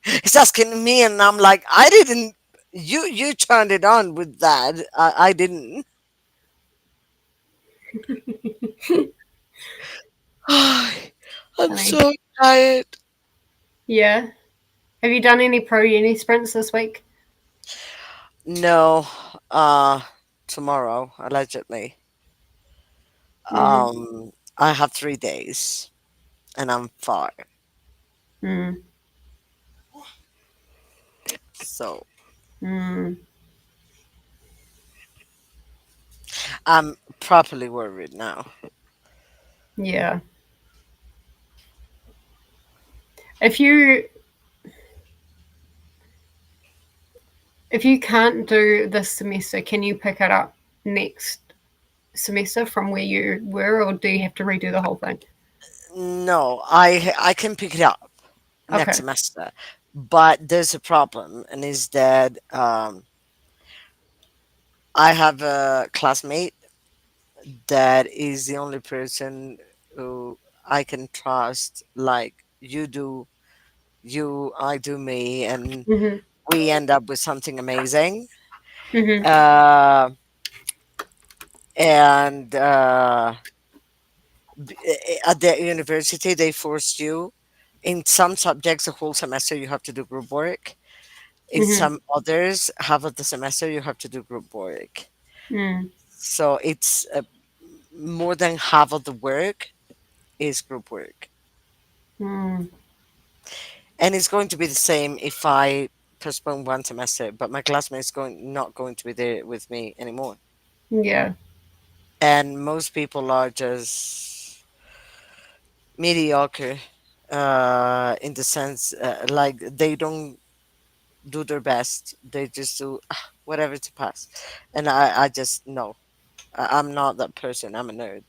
He's asking me, and I'm like, I didn't. You turned it on with that. I didn't. I'm Funny. so diet. Yeah. Have you done any pro uni sprints this week? No, uh, tomorrow, allegedly. Mm. I have 3 days and I'm far. Mm. So Mm. I'm properly worried now. Yeah. If you if you can't do this semester, can you pick it up next semester from where you were, or do you have to redo the whole thing? No, I can pick it up next Okay. semester, but there's a problem, and is that I have a classmate that is the only person who I can trust. Like you do, you, I do me, and Mhm. we end up with something amazing. Mhm. Uh, and at the university, they forced you in some subjects a whole semester you have to do group work. In Mhm. some others, half of the semester you have to do group work. Mm. So it's more than half of the work is group work, Mm. and it's going to be the same if I postpone one semester. But my classmates going not going to be there with me anymore, Yeah. and most people are just mediocre, in the sense like they don't do their best. They just do whatever to pass, and I just no. I'm not that person. I'm a nerd.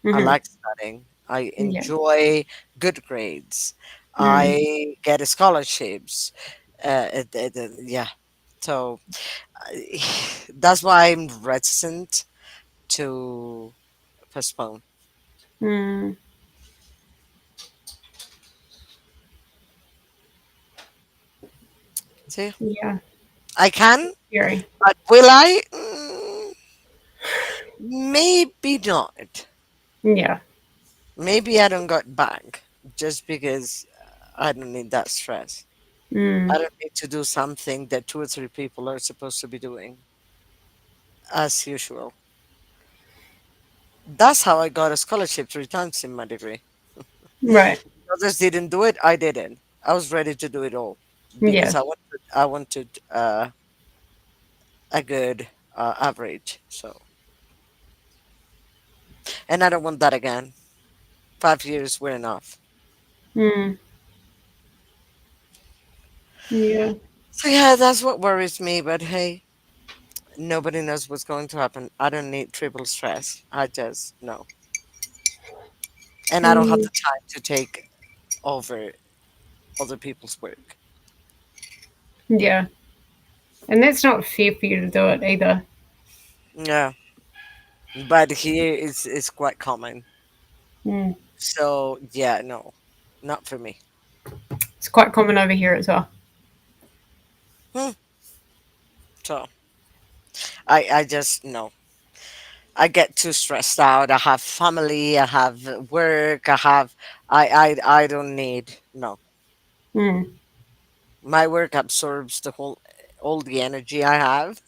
I Mhm. like studying. I Yeah. enjoy good grades. Mm. I get scholarships. Yeah. So that's why I'm reticent to postpone. Mm. See, Yeah. I can, Scary. but will I? Maybe not. Yeah. Maybe I don't got back just because I don't need that stress. I Mm. don't need to do something that two or three people are supposed to be doing as usual. That's how I got a scholarship 3 times in my degree. Right. Others didn't do it, I didn't. I was ready to do it all because Yeah. I wanted a good average. So, and I don't want that again. 5 years were enough. Mm. Yeah. So yeah, that's what worries me. But hey, nobody knows what's going to happen. I don't need triple stress. I just know, and I don't have Mm. the time to take over other people's work. Yeah. And that's not fair for you to do it either. Yeah, but here it's quite common. Mm. So yeah, no, not for me. It's quite common over here as well. Hmm. So I just no. I get too stressed out. I have family. I have work. I don't need no. Mm. My work absorbs the whole all the energy I have.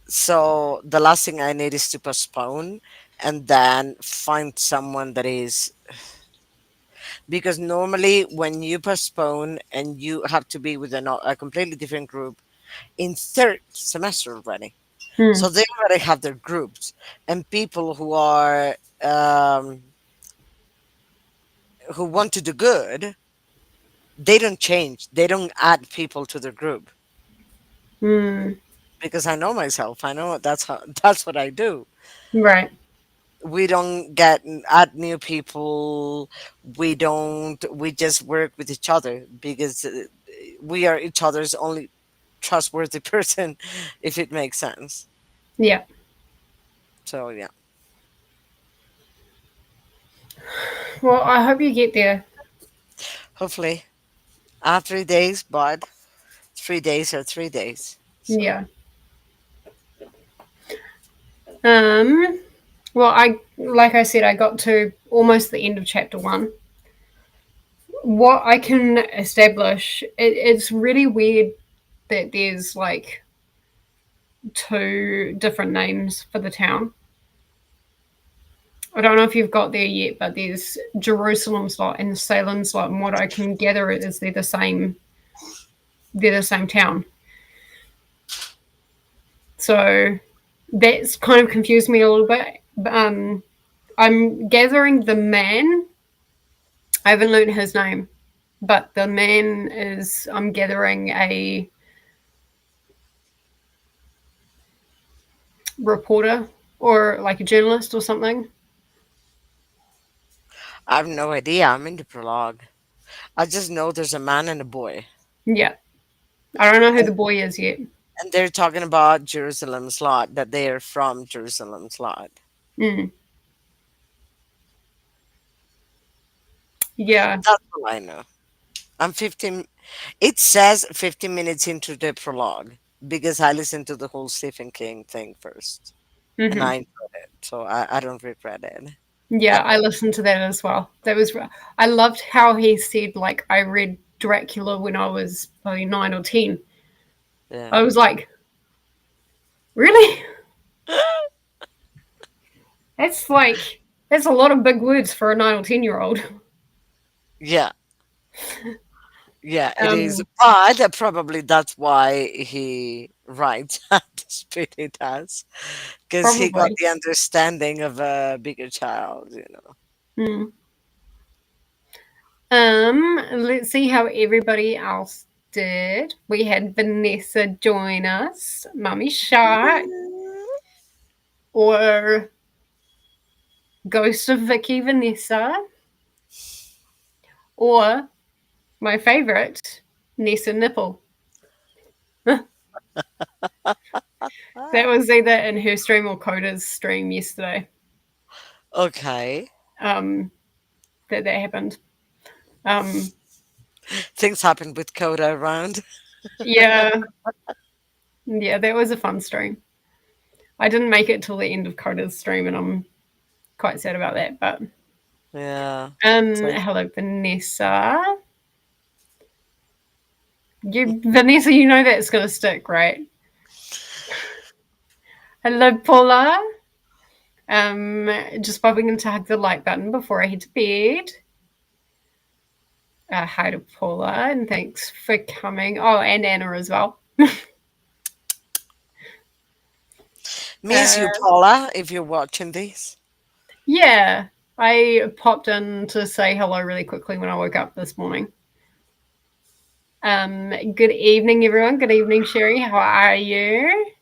So the last thing I need is to postpone and then find someone that is, because normally when you postpone and you have to be with a completely different group in third semester already. Mm. So they already have their groups, and people um, who want to do good, they don't change. They don't add people to their group Mm. because I know myself. I know that's how that's what I do. Right. We don't get add new people. We don't. We just work with each other because we are each other's only trustworthy person, if it makes sense. Yeah. So yeah, Well, I hope you get there. hopefully, 3 days, but 3 days are 3 days. So Yeah. Um. Well, I like I said, I got to almost the end of chapter one. what I can establish, it's really weird that there's like two different names for the town. I don't know if you've got there yet, but there's Jerusalem slot and Salem slot, and what I can gather is they're the same. They're the same town. So that's kind of confused me a little bit. I'm gathering the man. I haven't learned his name, but the man is. I'm gathering a reporter or like a journalist or something. I have no idea. I'm in the prologue. I just know there's a man and a boy. Yeah, I don't know who the boy is yet. And they're talking about Jerusalem's lot, that they are from Jerusalem's lot. Mm, yeah. That's all I know. I'm 15. It says 15 minutes into the prologue because I listened to the whole Stephen King thing first and Hmm. I enjoyed it. So I don't regret it Yeah, at I all. listened to that as well. That was. I loved how he said like I read Dracula when I was probably 9 or 10. Yeah. I was like, really? That's like that's a lot of big words for a 9 or 10 year old. Yeah. Yeah, it is. Um, But probably that's why he writes at the speed he does. Because he got Probably. the understanding of a bigger child, you know. Mm. Let's see how everybody else did. We had Vanessa join us, Mummy Shark, or Ghost of Vicky Vanessa, or my favorite, Nessa Nipple. That Ah, was either in her stream or Coda's stream yesterday. okay. Um, that happened. Um, Things happen with Coda around. yeah, yeah, that was a fun stream. I didn't make it till the end of Coda's stream, and I'm quite sad about that. But Yeah. So hello, Vanessa. Vanessa, you know that's gonna stick, right? Hello, Paula. Just popping in to hug the like button before I head to bed. Hi to Paula, and thanks for coming. Oh, and Anna as well. miss Uh, you, Paula, if you're watching this. yeah, I popped in to say hello really quickly when I woke up this morning. Good evening, everyone. Good evening, Sherry. How are you?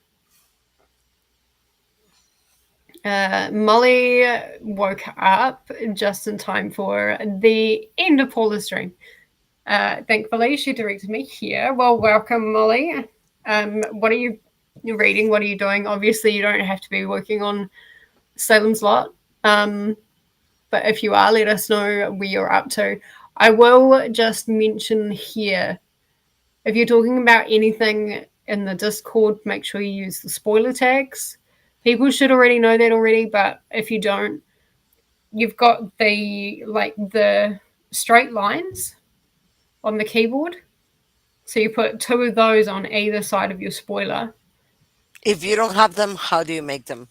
Molly woke up just in time for the end of Paula's stream. Thankfully, she directed me here. Well, welcome, Molly. What are you reading? What are you doing? Obviously, you don't have to be working on Salem's Lot, but if you are, let us know where you're up to. I will just mention here if you're talking about anything in the Discord, make sure you use the spoiler tags. People should already know that already, but if you don't, you've got the straight lines on the keyboard. So you put two of those on either side of your spoiler. If you don't have them, how do you make them?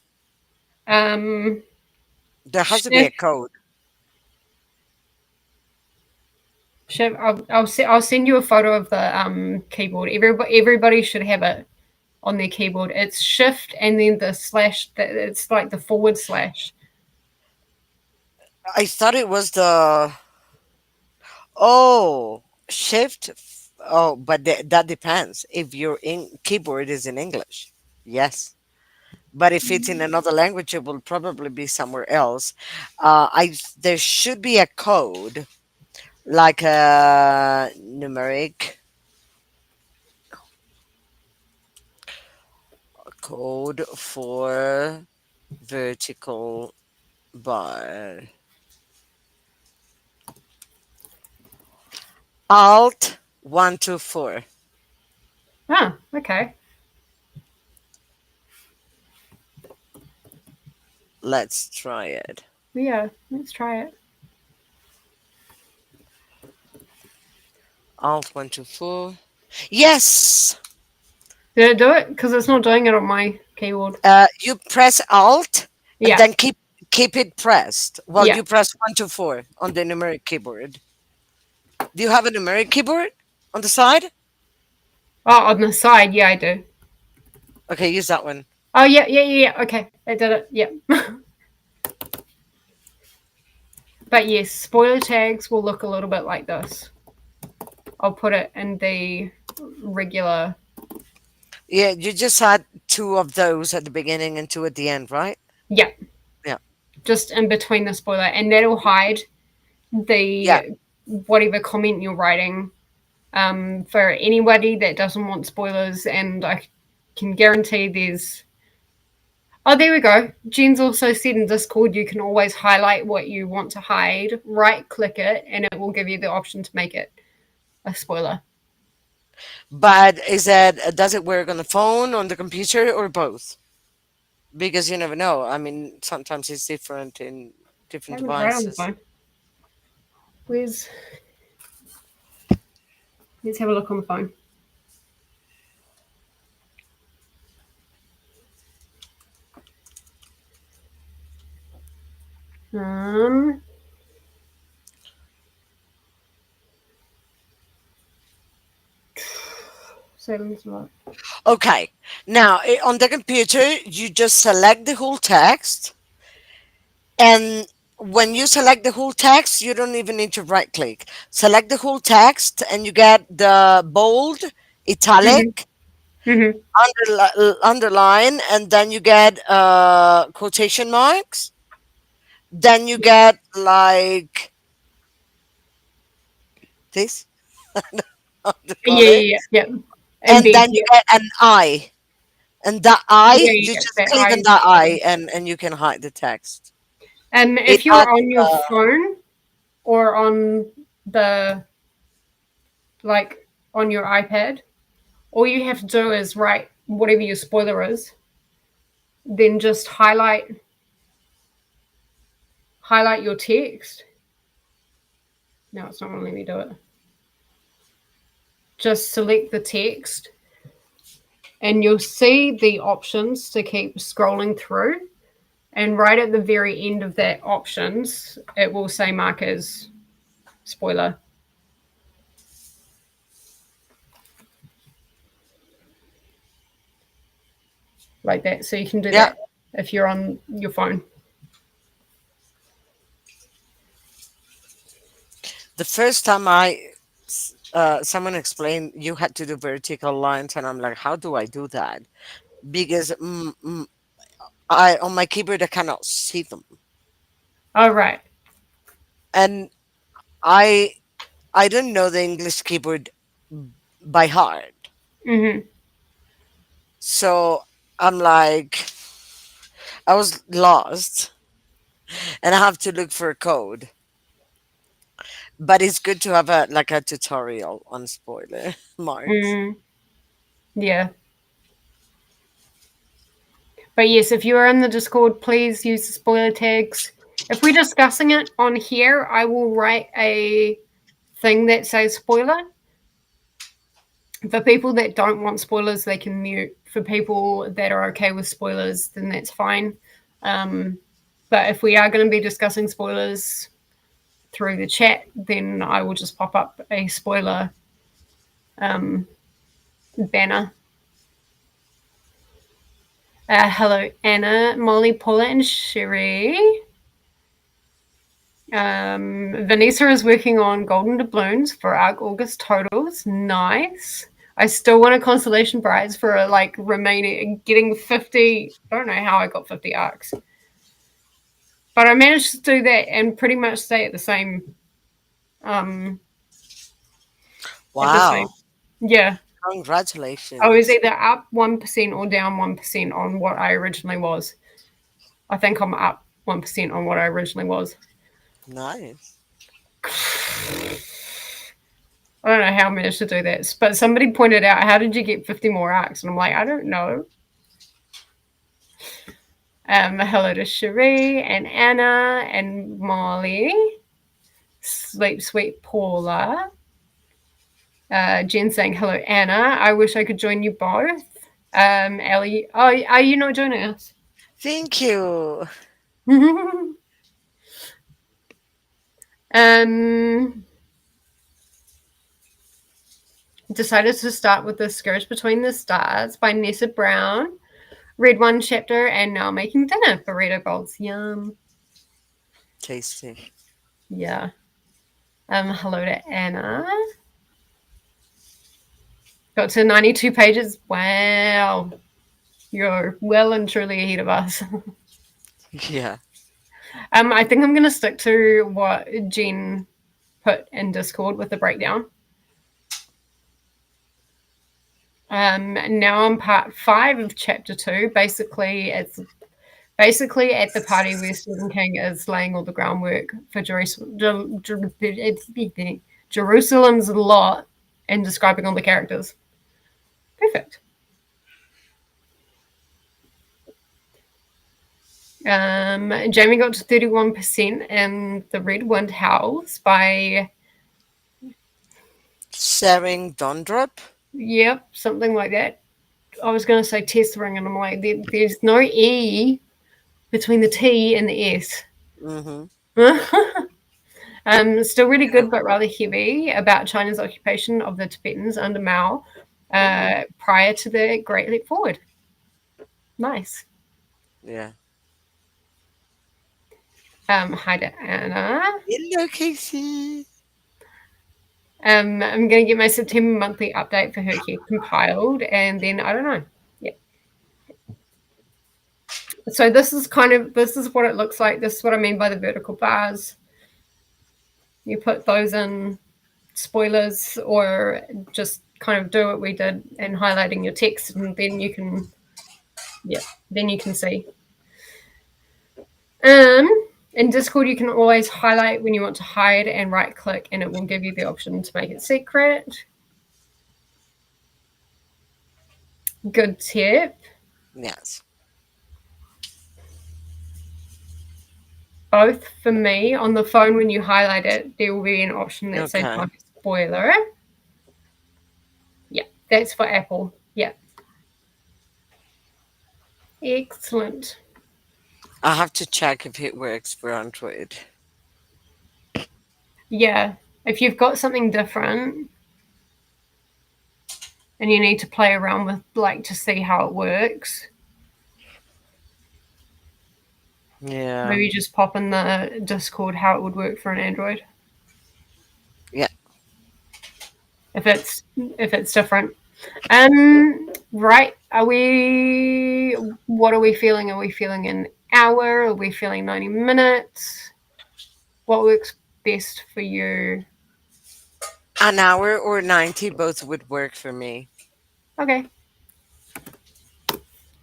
Um, There has to be a shift, code. shift. I'll send you a photo of the keyboard. Everybody should have it on their keyboard. It's shift and then the slash. It's like the forward slash. I thought it was the oh shift. Oh, but that depends. If your keyboard is in English, yes. But if it's in another language, it will probably be somewhere else. I there should be a code, like a numeric code for vertical bar. Alt 124. Ah, okay. Let's try it. Yeah, let's try it. Alt 124. Yes. Did it do it? Because it's not doing it on my keyboard. You press Alt and Yeah, then keep it pressed while yeah. you press 124 on the numeric keyboard. Do you have a numeric keyboard on the side? Oh, on the side, yeah, I do. Okay, use that one. Oh, yeah, yeah, yeah, yeah. Okay, it did it. Yeah. But yes, spoiler tags will look a little bit like this. I'll put it in the regular. Yeah, you just had two of those at the beginning and two at the end, right? Yeah, Yeah. just in between the spoiler, and that'll hide Yeah. the whatever comment you're writing for anybody that doesn't want spoilers. And I can guarantee there's. Oh, there we go. Jen's also said in Discord you can always highlight what you want to hide, right click it, and it will give you the option to make it a spoiler. But is that does it work on the phone, on the computer, or both? Because you never know. I mean, sometimes it's different in I different haven't tried on the devices. phone. Where's. Let's have a look on the phone. Um, Salem's not. Okay. Now, on the computer, you just select the whole text, and when you select the whole text, you don't even need to right click. Select the whole text, and you get the bold, Mm-hmm. italic, Mm-hmm. underline, and then you get quotation marks. Then you get like this, how to call Yeah, it, yeah, yeah, yeah. And and then then you yeah, get an I. And that yeah, I, you yeah, just that click on eyes. that I, and you can hide the text. It If you're adds, on your phone or on the like on your iPad, all you have to do is write whatever your spoiler is, then just highlight your text. No, it's not going to let me do it. Just select the text, and you'll see the options to keep scrolling through. And right at the very end of that options, it will say mark as spoiler, like that. So you can do yeah. that if you're on your phone. The first time someone explained you had to do vertical lines, and I'm like, how do I do that? Because I on my keyboard I cannot see them, Oh, right. and I I don't know the English keyboard by heart, Mm-hmm. so I'm like, I was lost, and I have to look for a code. But it's good to have a like a tutorial on spoiler marks. Mm, yeah. But yes, if you are in the Discord, please use the spoiler tags. If we're discussing it on here, I will write a thing that says spoiler. For people that don't want spoilers, they can mute. For people that are okay with spoilers, then that's fine. But if we are going to be discussing spoilers through the chat, then I will just pop up a spoiler um, banner. Hello, Anna, Molly, Paula, and Sherry. Vanessa is working on golden doubloons for ARC August totals. Nice. I still want a consolation prize for like remaining getting 50. I don't know how I got 50 arcs, but I managed to do that and pretty much stay um at the same. Wow. Yeah, I was Congratulations. either up 1% or down 1% on what I originally was. I think I'm up 1% on what I originally was. Nice. I don't know how I managed to do that, but somebody pointed out, how did you get 50 more arcs? And I'm like, I don't know. Hello to Cherie and Anna and Molly. Sleep Sweet Paula. Jen saying, hello, Anna. I wish I could join you both. Ellie, oh, are you not joining us? Thank you. um, Decided to start with The Scourge Between the Stars by Nessa Brown. Read one chapter and now making dinner. Burrito bowls. Yum. Tasty. Yeah. Hello to Anna. Got to 92 pages. Wow. You're well and truly ahead of us. Yeah. I think I'm going to stick to what Jen put in Discord with the breakdown. Now on part 5 of chapter 2. It's basically at the party where Stephen King is laying all the groundwork for Jerusalem's lot and describing all the characters. Perfect. Jamie got to 31% in The Red Wind Howls by, Sharing Dondrup. yep, something like that. I was going to say test ring, and I'm like, there's no E between the T and the S. Mm-hmm. Still really good, but rather heavy, about China's occupation of the Tibetans under Mao prior to the Great Leap Forward. Nice. Yeah. Hi to Anna. Hello, Casey. I'm going to get my September monthly update for her here compiled, and then I don't know. Yeah. So this is what it looks like. This is what I mean by the vertical bars. You put those in spoilers, or just kind of do what we did and highlighting your text, and then you can see. In Discord, you can always highlight when you want to hide and right click, and it will give you the option to make it secret. Good tip. Yes. Both for me on the phone, when you highlight it, there will be an option that says Okay. like spoiler. Yeah, that's for Apple. Yeah. Excellent. I have to check if it works for Android. Yeah. If you've got something different and you need to play around with, like, to see how it works, Yeah. maybe just pop in the Discord how it would work for an Android. Yeah. If it's different. Right. What are we feeling? Are we feeling an hour? Are we feeling 90 minutes? What works best for you? An hour or 90, both would work for me. Okay.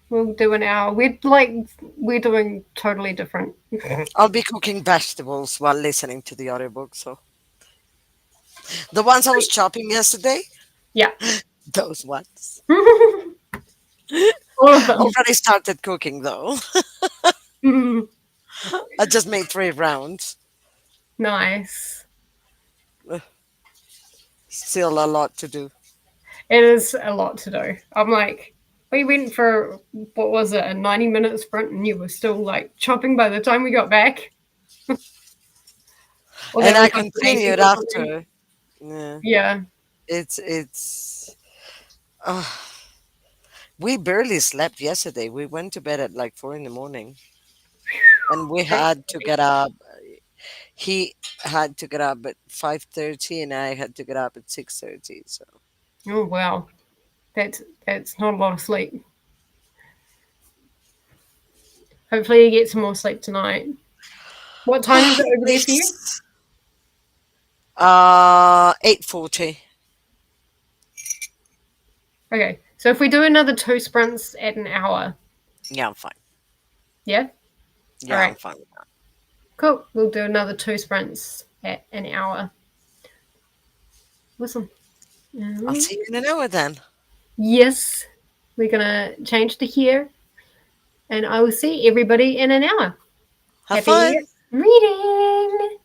We'll do an hour. We're doing totally different. I'll be cooking vegetables while listening to the audiobook. So the ones I was chopping yesterday, Yeah. those ones. All of them. Already started cooking though. I just made 3 rounds. Nice. Still a lot to do. It is a lot to do. I'm like, we went for, what was it, a 90-minute sprint, and you were still like chopping by the time we got back. Or And that I was like 80 continued or something. after. Yeah. Yeah. It's uh, we barely slept yesterday. We went to bed at like 4 in the morning. And we had to get up. He had to get up at 5:30 and I had to get up at 6:30. So Oh wow. That's not a lot of sleep. Hopefully you get some more sleep tonight. What time is it over there for you? this 8:40. Okay. So if we do another 2 sprints at an hour, Yeah, I'm fine. yeah? All Yeah, I'm right. fine. Cool. We'll do another 2 sprints at an hour. Awesome. I'll see you in an hour then. Yes. We're gonna change to here, and I will see everybody in an hour. Have Happy fun. reading!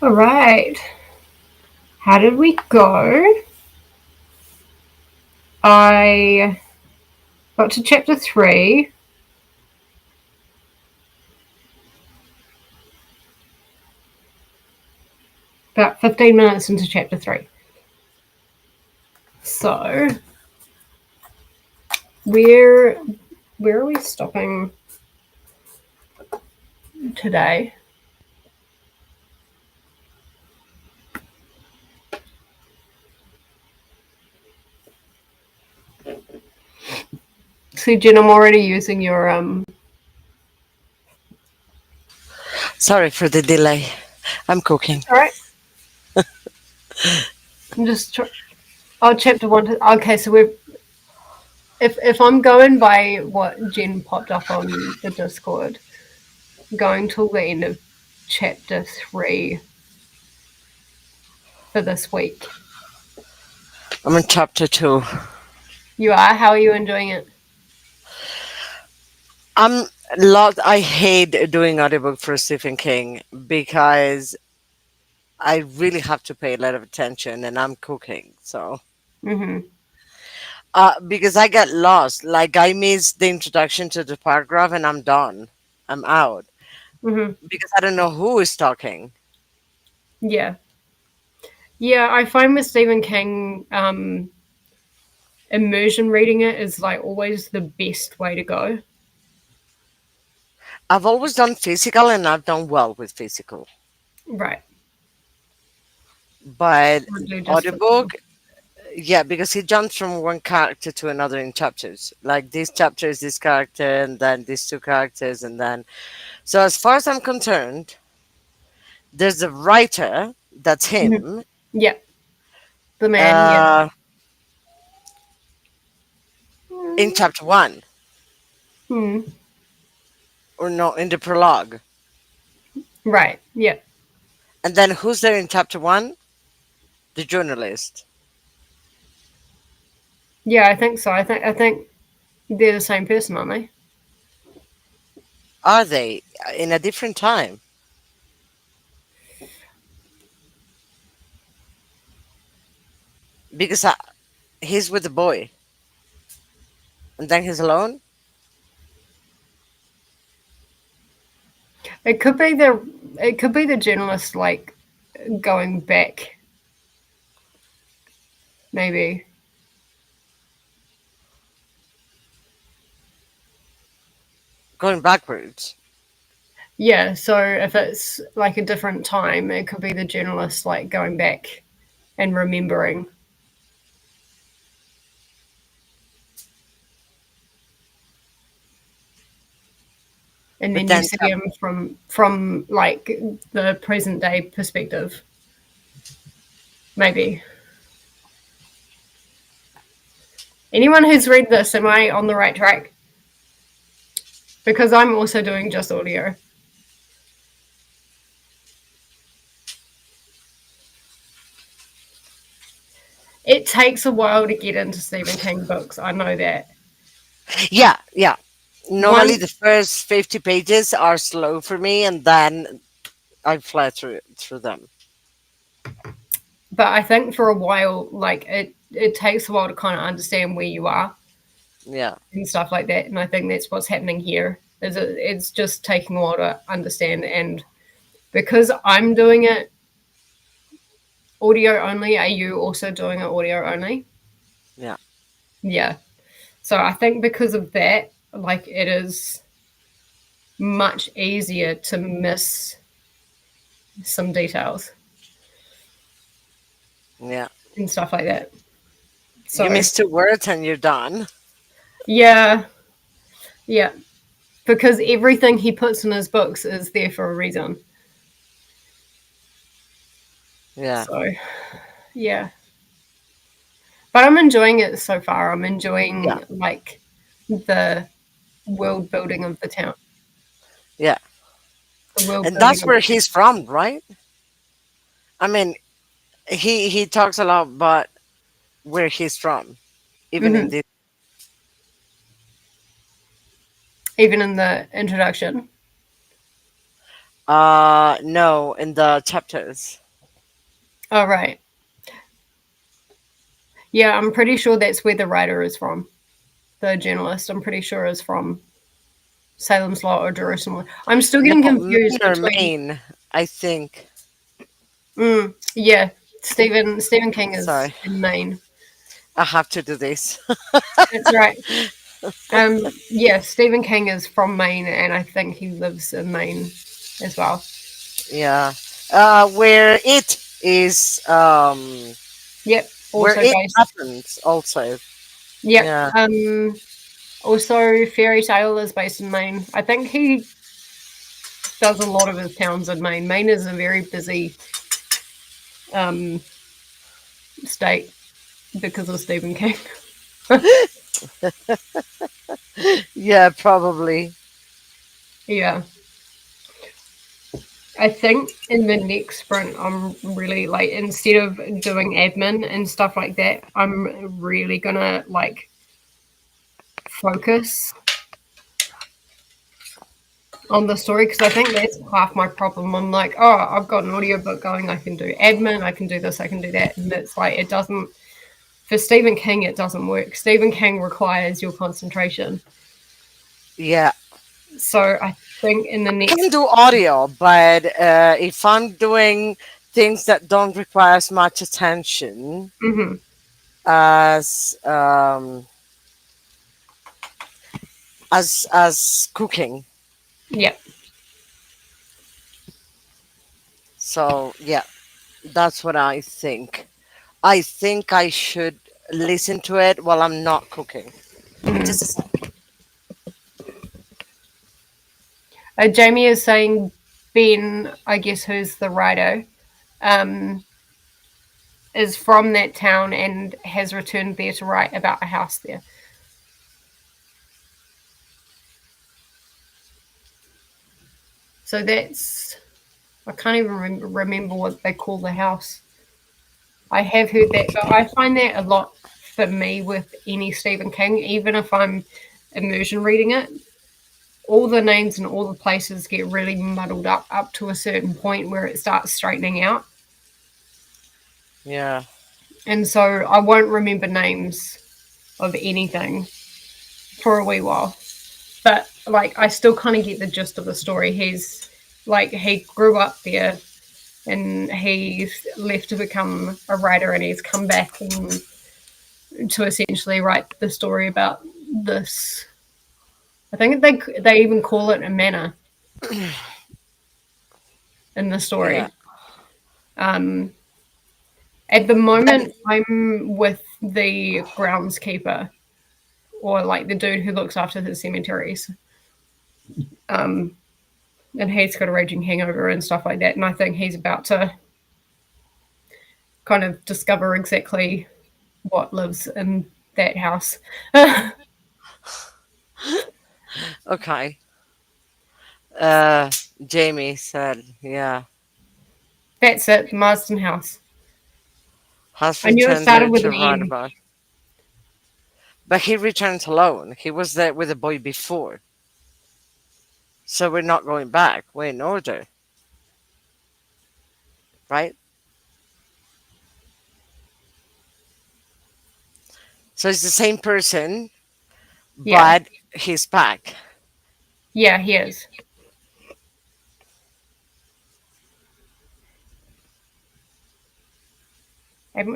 All right. How did we go? I got to chapter 3. About 15 minutes into chapter 3. So, where where are we stopping today? See, Jen, I'm already using your Sorry for the delay. I'm cooking. All right. I'm just. Oh, chapter 1. Okay, so we're. If I'm going by what Jen popped up on the Discord, going till the end of chapter 3 for this week. I'm in chapter 2. You are? How are you enjoying it? I'm lot. I hate doing audiobook for Stephen King because I really have to pay a lot of attention, and I'm cooking. So, Mm-hmm. because I get lost, like I miss the introduction to the paragraph, and I'm done. I'm out Mm-hmm. because I don't know who is talking. Yeah. Yeah, I find with Stephen King, immersion reading it is like always the best way to go. I've always done physical, and I've done well with physical, Right. but Can't do just audiobook, physical. yeah, because he jumps from one character to another in chapters. Like this chapter is this character, and then these two characters, and then. So as far as I'm concerned, there's a writer, that's Mm-hmm. him, Yeah. The man, yeah. uh, in Mm. chapter one, Hmm. or no, in the prologue. Right. Yeah. And then who's there in chapter one? The journalist. Yeah, I think so. I think they're the same person, aren't they? Are they in a different time? Because he's with the boy, and then he's alone. It could be the journalist like going back, maybe. Going backwards. Yeah, so if it's like a different time, it could be the journalist like going back and remembering, and But then you then, see him from like the present day perspective, maybe. Anyone who's read this, am I on the right track? Because I'm also doing just audio. It takes a while to get into Stephen King books. I know that. yeah, yeah. Normally, One, the first 50 pages are slow for me, and then I fly through them. but I think for a while, like it takes a while to kind of understand where you are Yeah, and stuff like that. And I think that's what's happening here. It's just taking a while to understand. And because I'm doing it audio only, are you also doing it audio only? yeah, Yeah. So I think because of that, like it is much easier to miss some details yeah. and stuff like that. You So miss two words and you're done. yeah, yeah. Because everything he puts in his books is there for a reason. Yeah, So yeah. But I'm enjoying it so far. I'm yeah, enjoying like the world building of the town. yeah. The world And building that's of where the town. he's from, right? I mean, he talks a lot about where he's from, even in Hmm. this. Even in the introduction. No, in the chapters. Oh, right. Yeah, I'm pretty sure that's where the writer is from. The journalist, I'm pretty sure, is from Salem's Lot or Jerusalem. I'm still No, getting confused Maine or between. Maine, I think. Yeah, Stephen King is Sorry, in Maine. I have to do this. That's right. Yeah, Stephen King is from Maine, and I think he lives in Maine as well. Yeah. Where it is, Yep, where also it based. happens also. Yep. Yeah. Also, Fairy Tale is based in Maine. I think he does a lot of his towns in Maine. Maine is a very busy um, state because of Stephen King. Yeah, probably. Yeah. I think in the next sprint, I'm really like, instead of doing admin and stuff like that, I'm really gonna like focus on the story because I think that's half my problem. I'm like, oh, I've got an audiobook going, I can do admin, I can do this, I can do that. And it's like, it doesn't, for Stephen King, it doesn't work. Stephen King requires your concentration. Yeah. So I think in the I can next, do audio, but if I'm doing things that don't require as much attention mm-hmm, as as cooking, yeah. so yeah, that's what I think. I think I should listen to it while I'm not cooking. Mm-hmm. Just a sec. Jamie is saying Ben, I guess who's the writer, um, is from that town and has returned there to write about a house there. So that's, I can't even remember what they call the house. I have heard that, but I find that a lot for me with any Stephen King, even if I'm immersion reading it. All the names and all the places get really muddled up to a certain point where it starts straightening out. Yeah. And so I won't remember names of anything for a wee while. But like I still kind of get the gist of the story. He's like he grew up there and he's left to become a writer and he's come back and to essentially write the story about this. I think they even call it a manor in the Yeah. story. Um, at the moment, I'm with the groundskeeper or like the dude who looks after the cemeteries. Um, and he's got a raging hangover and stuff like that. And I think he's about to kind of discover exactly what lives in that house. Okay. Uh, Jamie said, yeah, That's it, the Marsden house. has I knew it returned started there with to an write N. about. But he returned alone. He was there with a boy before. So we're not going back. We're in order, right? So it's the same person, Yeah, but he's back. yeah, he is.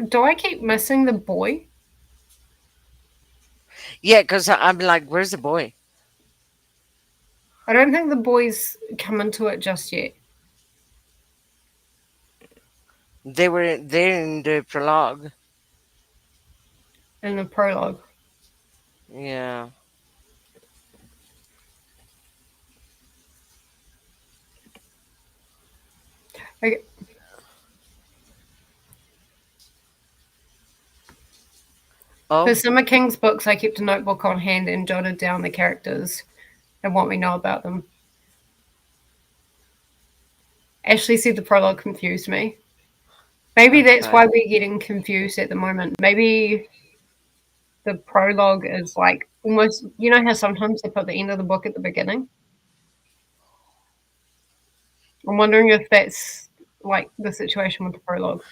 Do I keep missing the boy? Yeah, because I'm like, where's the boy? I don't think the boy's come into it just yet They were there in the prologue. in the prologue. Yeah. Okay. For Oh, some of King's books, I kept a notebook on hand and jotted down the characters and what we know about them. Ashley said the prologue confused me. Maybe that's okay. why we're getting confused at the moment. Maybe the prologue is like almost, how sometimes they put the end of the book at the beginning? I'm wondering if that's like the situation with the prologue.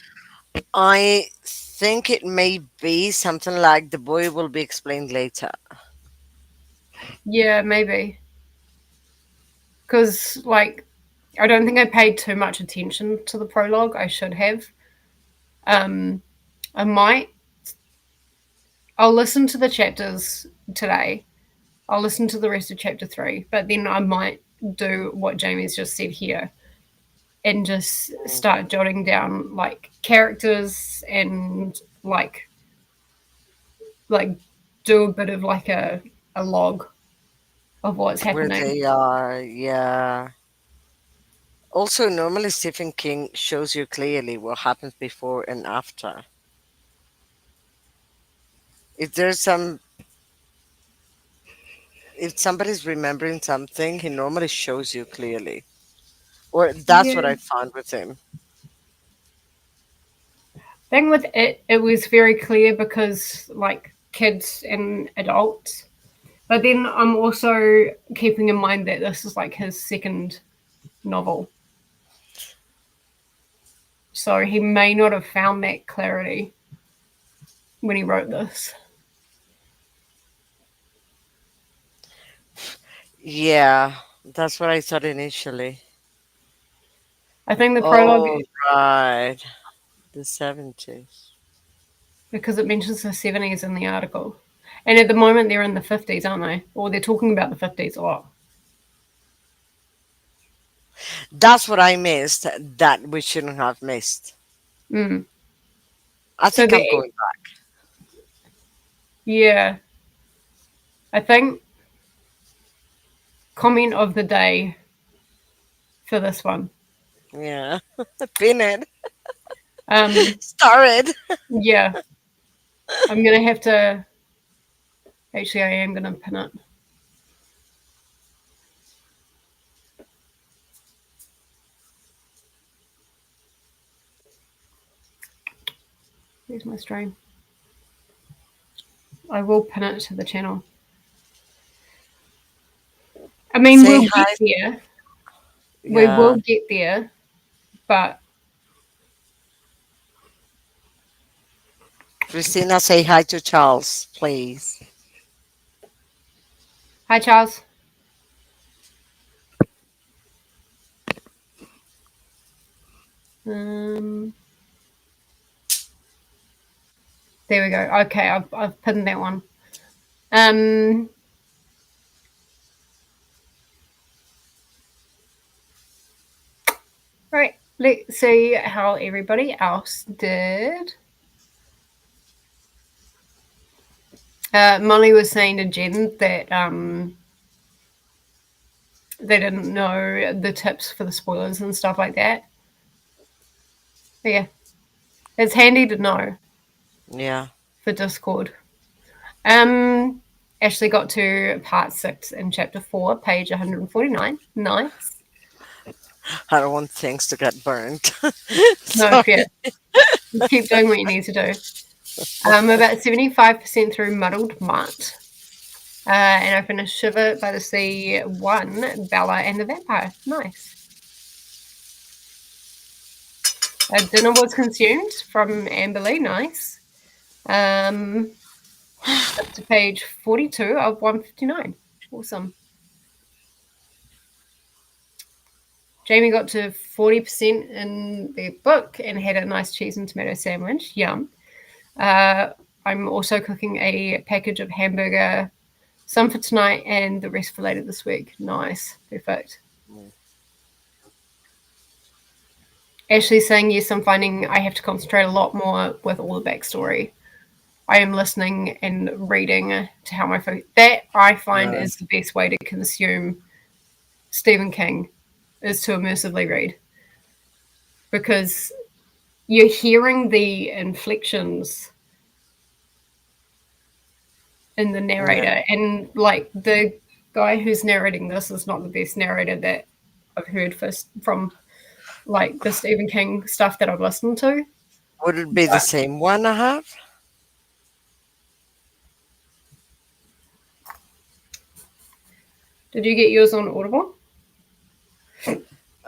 I think it may be something like the boy will be explained later. Yeah, maybe. Because, like, I don't think I paid too much attention to the prologue. I should have. Um, I might. I'll listen to the chapters today. I'll listen to the rest of chapter 3, but then I might do what Jamie's just said here and just Mm. start jotting down like characters and like do a bit of like a log of what's Where happening. they are, yeah. Also, normally Stephen King shows you clearly what happens before and after. If there's some, if somebody's remembering something, he normally shows you clearly. Or that's what Yeah. I found with him. Thing with it was very clear because like kids and adults. But then I'm also keeping in mind that this is like his second novel. So he may not have found that clarity when he wrote this. Yeah, that's what I thought initially. I think the prologue, Oh, right. The 70s. because it mentions the 70s in the article. And at the moment, they're in the 50s, aren't they? Or they're talking about the 50s a lot. That's what I missed that we shouldn't have missed. Mm. I So, think I'm going yeah, I think comment of the day for this one. back. Yeah. Pin it. Um, Star it. yeah, I'm going to have to, actually, I am going to pin it. There's my stream. I will pin it to the channel. I mean, Say we'll get hi. there. We will Yeah. get there, but Christina, say hi to Charles, please. hi, Charles. Um, there we go. Okay, I've pinned that one. Um, right. Let's see how everybody else did. Molly was saying to Jen that they didn't know the tips for the spoilers and stuff like that. But yeah, it's handy to know Yeah. for Discord. Um, Ashley got to part 6 in chapter 4, page 149. Nice. I don't want things to get burned. No, yeah, Sorry. keep doing what you need to do. About 75% through Muddled Mutt. And I finished Shiver by the Sea 1, Bella and the Vampire. Nice. Dinner was consumed from Amberley. Nice. Up to page 42 of 159. Awesome. Jamie got to 40% in the book and had a nice cheese and tomato sandwich. Yum. Uh, I'm also cooking a package of hamburger, some for tonight and the rest for later this week. Nice. Perfect. Ashley's saying, yes, I'm finding I have to concentrate a lot more with all the backstory. I am listening and reading to how my that I find Right. is the best way to consume Stephen King is to immersively read because you're hearing the inflections in the Yeah. narrator, and like the guy who's narrating this is not the best narrator that I've heard from like the Stephen King stuff that I've listened to. Would it be the But same one I have? did you get yours on Audible?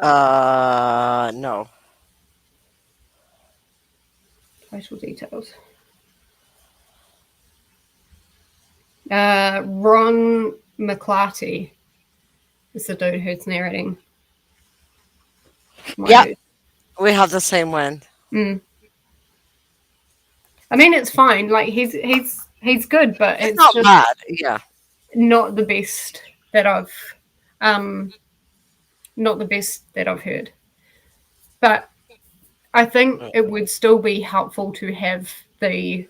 No. Title details. Ron McClarty is the dude who's narrating my Yeah, dude. we have the same one. Mm. I mean, it's fine. Like he's good, but It's it's not just bad. Yeah. not the best that I've um not the best that I've heard. But I think it would still be helpful to have the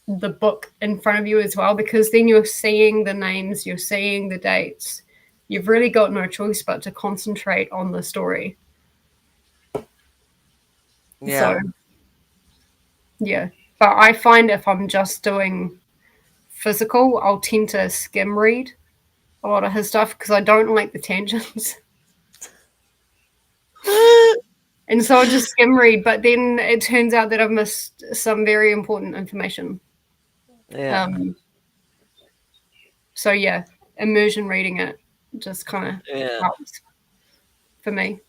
the book in front of you as well, because then you're seeing the names, you're seeing the dates. You've really got no choice but to concentrate on the story. So Yeah. yeah. But I find if I'm just doing physical, I'll tend to skim read a lot of his stuff because I don't like the tangents. And so I just skim read, but then it turns out that I've missed some very important information. Yeah. Um, so yeah, immersion reading it just kind of Yeah. helps for me.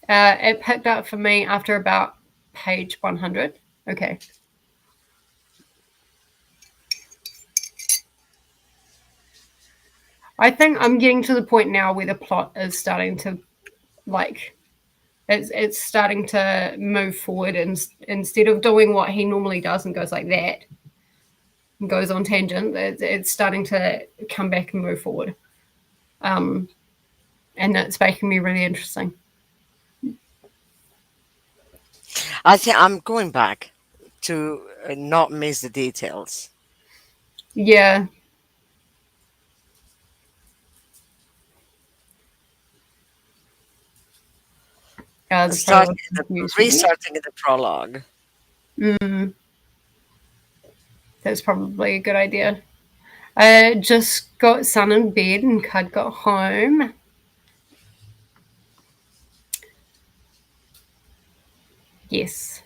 It picked up for me after about page 100. Okay. I think I'm getting to the point now where the plot is starting to like it's starting to move forward, and instead of doing what he normally does and goes like that and goes on tangent, it's starting to come back and move forward. Um, and it's making me really interesting. I think I'm going back to not miss the details. Yeah, the Starting prologue confused me. restarting in the prologue. Mm, that's probably a good idea. I just got sun in bed and Cud got home. Yes.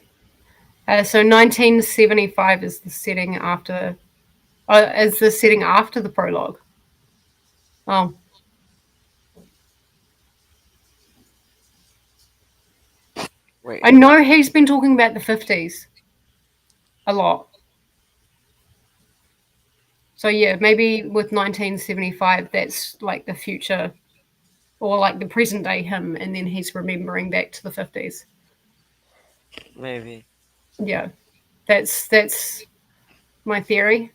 So 1975 is the setting after. Is the setting after the prologue? Oh, Wait. I know he's been talking about the 50s a lot. So yeah, maybe with 1975, that's like the future or like the present day him, and then he's remembering back to the 50s. Maybe. Yeah, that's my theory.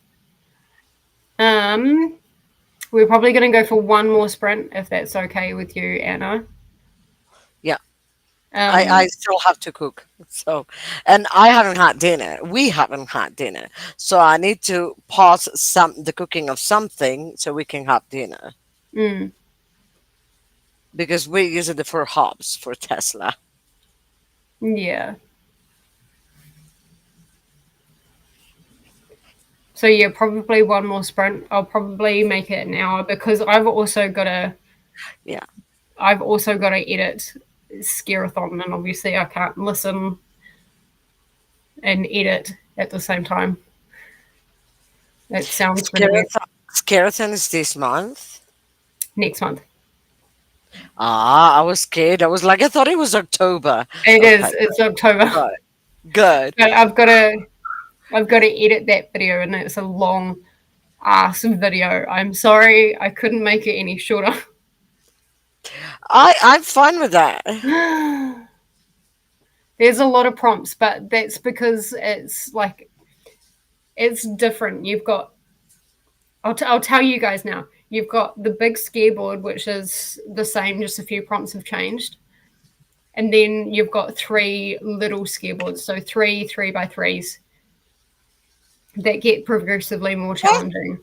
Um, we're probably going to go for one more sprint if that's okay with you, Anna. Yeah. I Um, still have to cook. So, and I haven't had dinner. We haven't had dinner. So I need to pause the cooking of something so we can have dinner mm, because we're using the four hubs for Tesla. yeah. So yeah, probably one more sprint. I'll probably make it an hour because Yeah. I've also got to edit Scareathon, and obviously I can't listen and edit at the same time. It sounds really weird. Skeleton is this month. Next month. Ah, I was scared. I was like, I thought it was October. It is. Okay, It's October. good. Good. But I've got to edit that video, and it's a long ass video. I'm sorry I couldn't make it any shorter. I'm fine with that. There's a lot of prompts, but that's because it's like it's different. You've got I'll tell you guys now. You've got the big scareboard, which is the same, just a few prompts have changed. And then you've got three little scareboards, so three by threes that get progressively more challenging.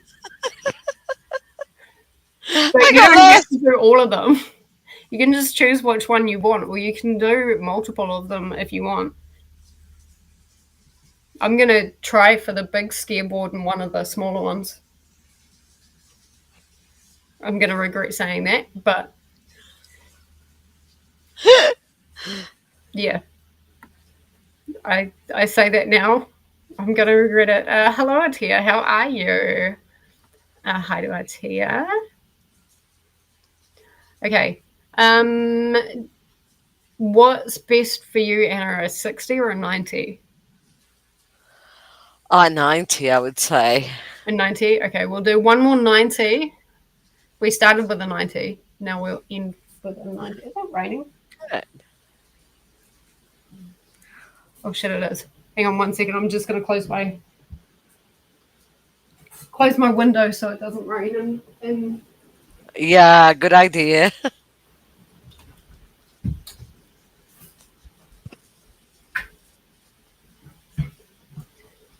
But I you got don't have lost. to do all of them. You can just choose which one you want, or you can do multiple of them if you want. I'm going to try for the big scareboard and one of the smaller ones. I'm going to regret saying that, but yeah, I say that now. I'm going to regret it. Hello, Atia. How are you? Hi to Atia. Okay. Um, what's best for you, Anna? A 60 or a 90? 90, I would say. A 90? Okay, we'll do one more 90. We started with a 90. Now we'll end with a 90. Is it raining? Good. Oh shit, it is. Hang on 1 second. I'm just gonna close my window so it doesn't rain and Yeah, good idea.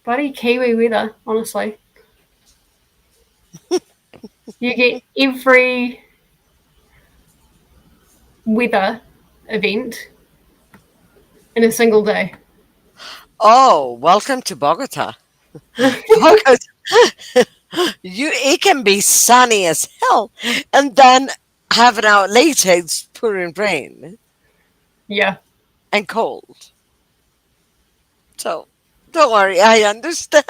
bloody Kiwi weather, honestly. You get every weather event in a single day. Oh, welcome to Bogota. Bogota, it can be sunny as hell, and then half an hour later it's pouring rain Yeah. and cold. So don't worry, I understand.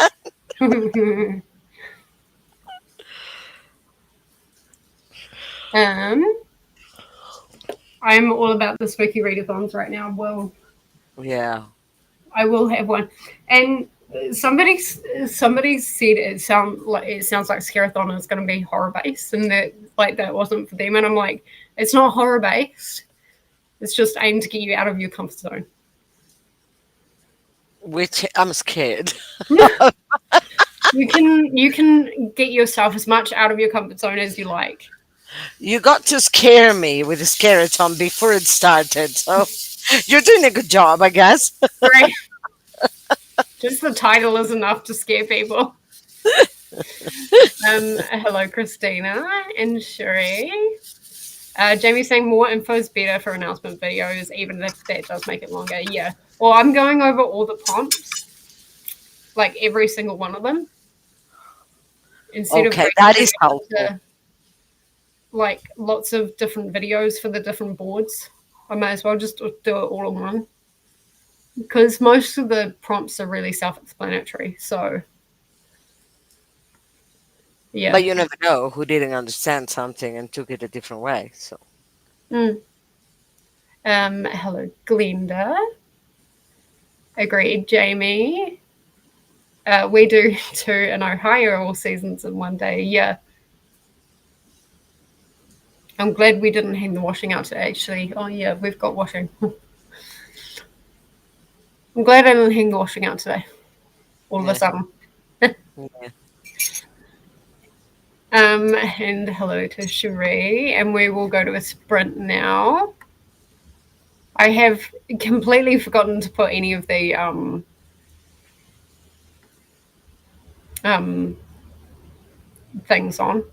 um, I'm all about the spooky readathons right now. Well, Yeah. I will have one. And somebody somebody said it sounds like Scarathon is going to be horror based, and that wasn't for them. And I'm like, it's not horror based. It's just aimed to get you out of your comfort zone. Which I'm scared. You can get yourself as much out of your comfort zone as you like. You got to scare me with the scarathon before it started, so you're doing a good job, I guess. Right? Just the title is enough to scare people. Hello, Christina and Sheree. Jamie's saying more info is better for announcement videos, even if that does make it longer. Yeah. Well, I'm going over all the prompts, like every single one of them, instead of Okay, breaking that it is out helpful. into like lots of different videos for the different boards. I may as well just do it all in one because most of the prompts are really self-explanatory. So yeah. But you never know who didn't understand something and took it a different way. So Mm. Hello, Glenda. Agreed, Jamie. We do two in Ohio all seasons in one day. Yeah, I'm glad we didn't hang the washing out today. Actually, oh yeah, we've got washing. I'm glad I didn't hang the washing out today. All of a yeah, sudden. yeah. And hello to Cherie, and we will go to a sprint now. I have completely forgotten to put any of the um things on.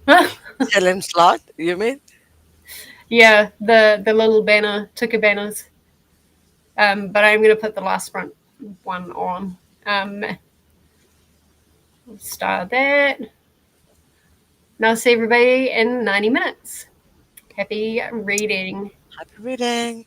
Salem slot, you mean? Yeah, the little banner ticker banners. But I'm going to put the last sprint one on. Start that. And I'll see everybody in 90 minutes. Happy reading. Happy reading.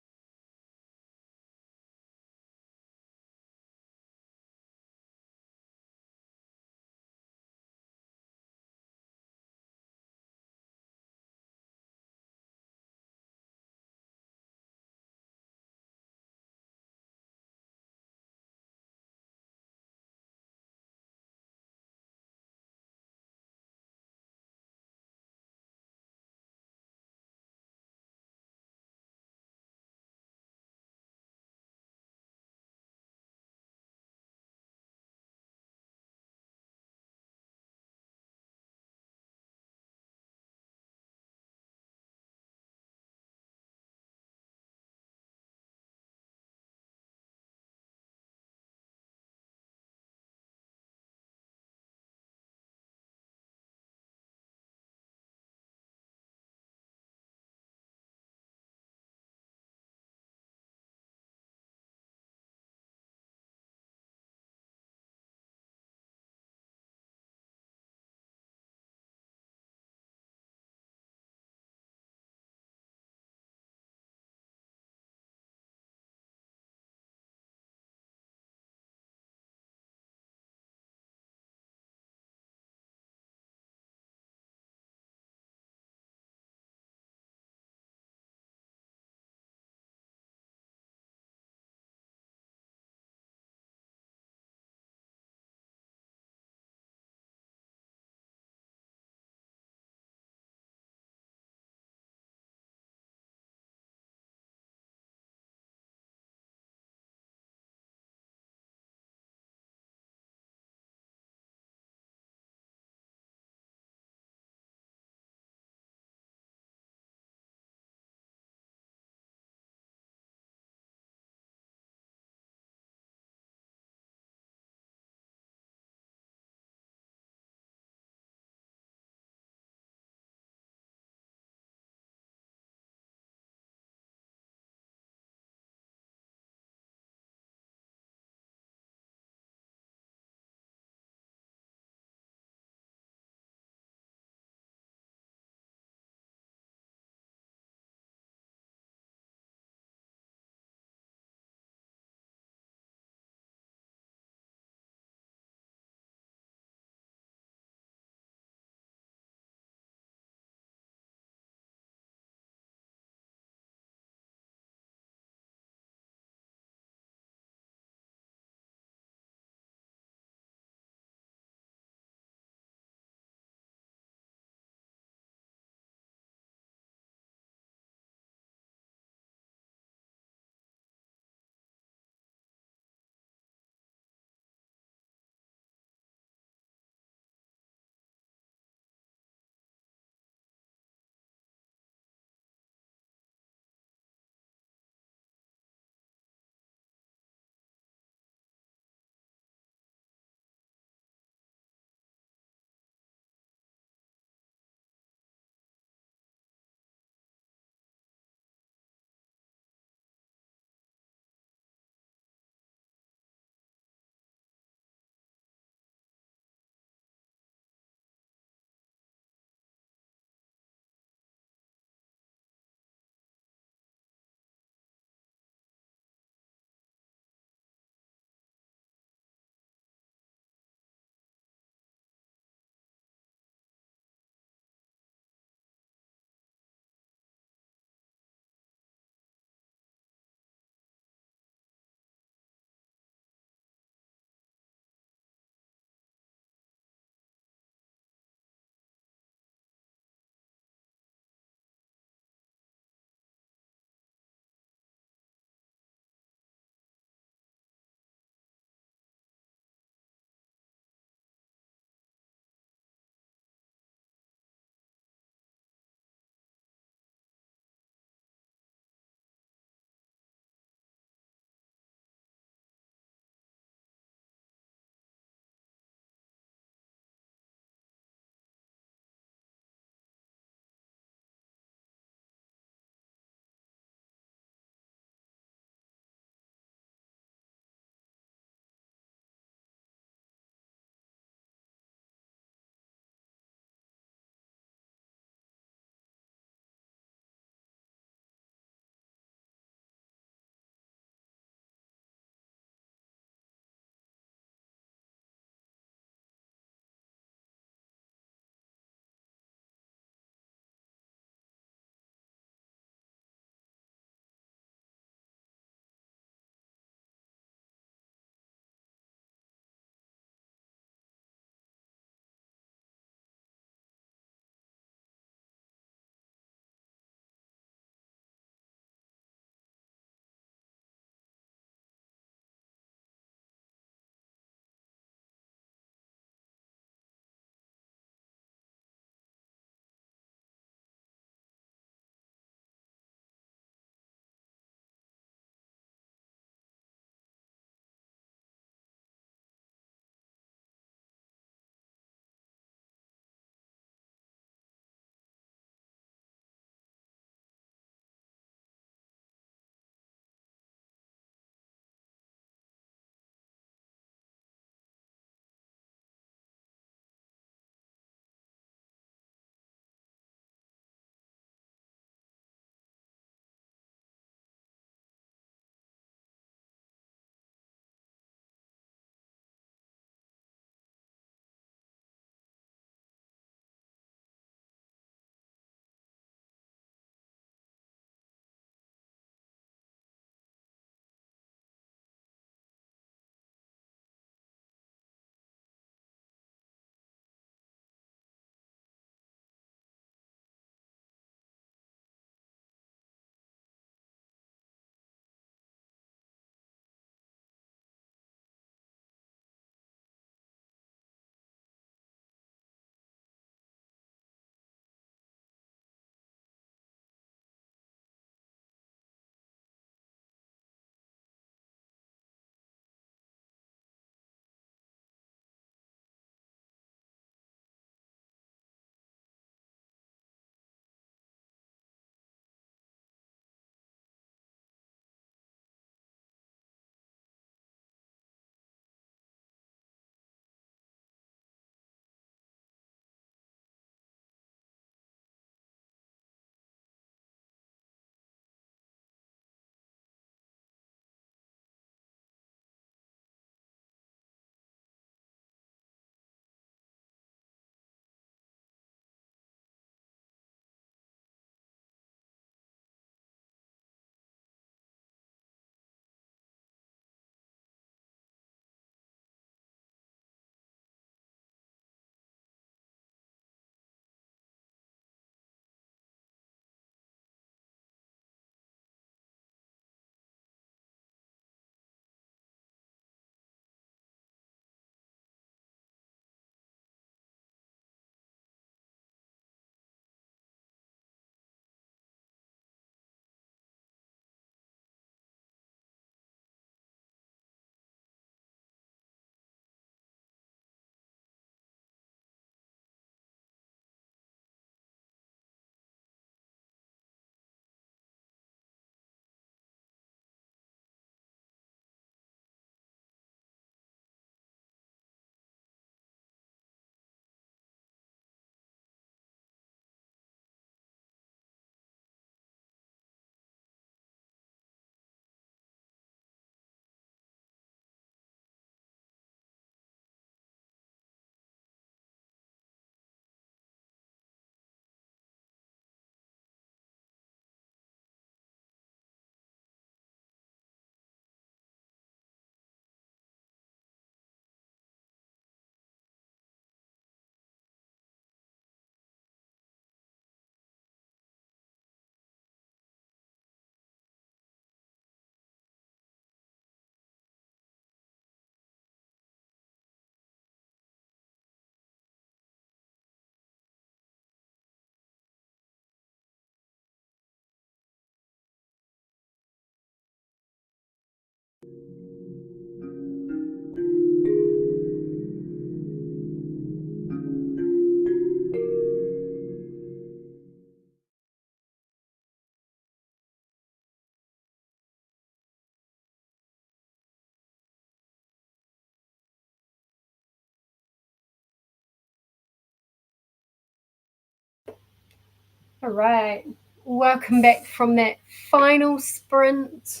All right. Welcome back from that final sprint.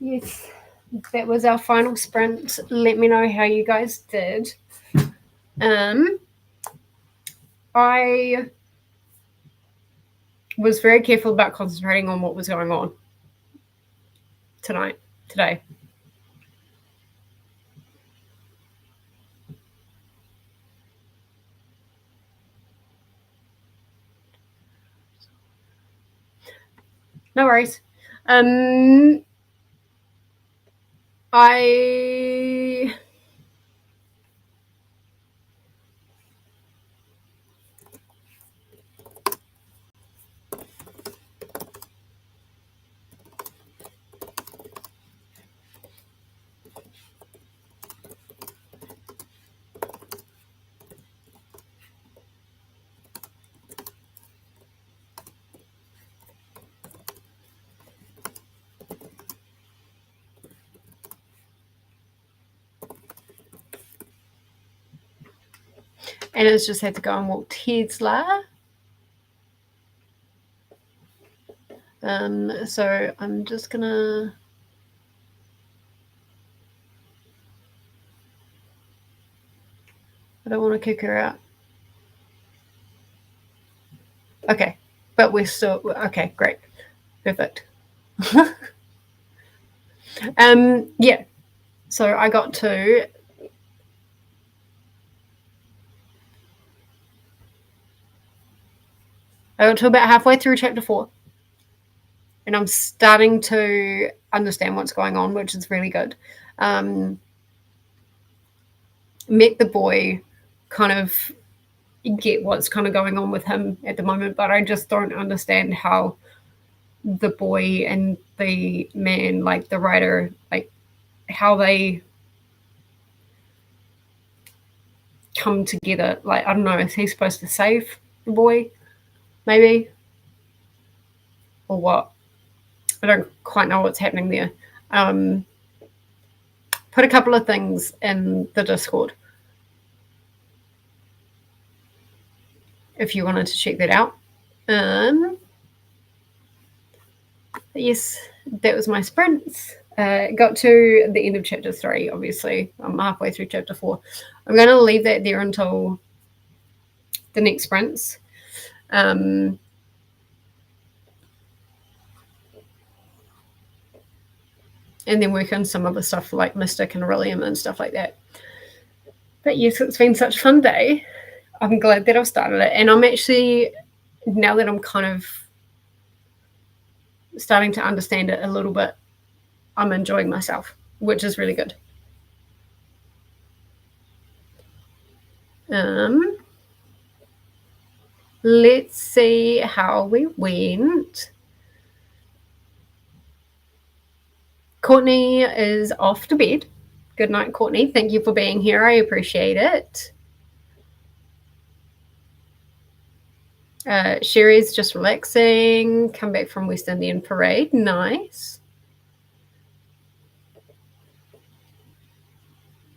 Yes, that was our final sprint. Let me know how you guys did. I was very careful about concentrating on what was going on today. No worries. I Anna's just had to go and walk Tesla. So I'm just gonna. I don't want to kick her out. Okay, but we're still okay. Great, perfect. Yeah. So I got to. About halfway through chapter 4, and I'm starting to understand what's going on, which is really good. Met the boy, kind of get what's kind of going on with him at the moment, but I just don't understand how the boy and the man, like the writer, like how they come together. Like, I don't know, is he supposed to save the boy? Maybe? Or what? I don't quite know what's happening there. Put a couple of things in the Discord if you wanted to check that out. Yes, that was my sprints. Got to the end of chapter 3, obviously. I'm halfway through chapter 4. I'm going to leave that there until the next sprints. And then work on some other stuff like Mystic and Aurelium and stuff like that. But yes, it's been such a fun day. I'm glad that I've started it. And I'm actually, now that I'm kind of starting to understand it a little bit, I'm enjoying myself, which is really good. Let's see how we went. Courtney is off to bed. Good night, Courtney. Thank you for being here. I appreciate it. Sherry's just relaxing. Come back from West Indian Parade. Nice.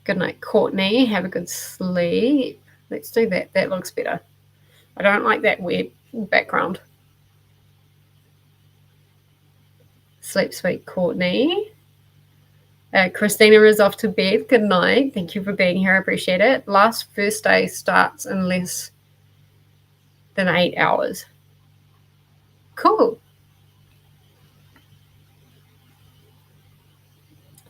Good night, Courtney. Have a good sleep. Let's do that. That looks better. I don't like that weird background. Sleep sweet, Courtney. Christina is off to bed. Good night. Thank you for being here. I appreciate it. First day starts in less than 8 hours. Cool.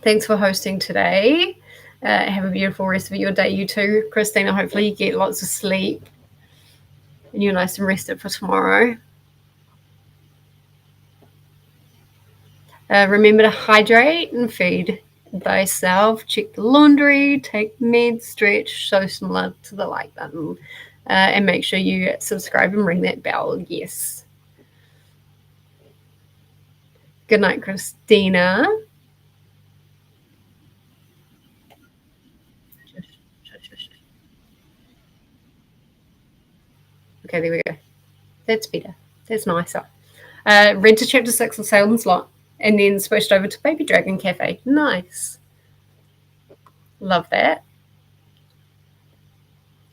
Thanks for hosting today. Have a beautiful rest of your day, you too, Christina. Hopefully you get lots of sleep and you're nice and rested for tomorrow. Remember to hydrate and feed thyself. Check the laundry, take meds, stretch, show some love to the like button, and make sure you subscribe and ring that bell. Yes. Good night, Christina. Okay, there we go. That's better. That's nicer. Read to chapter 6 of Salem's Lot and then switched over to Baby Dragon Cafe. Nice. Love that.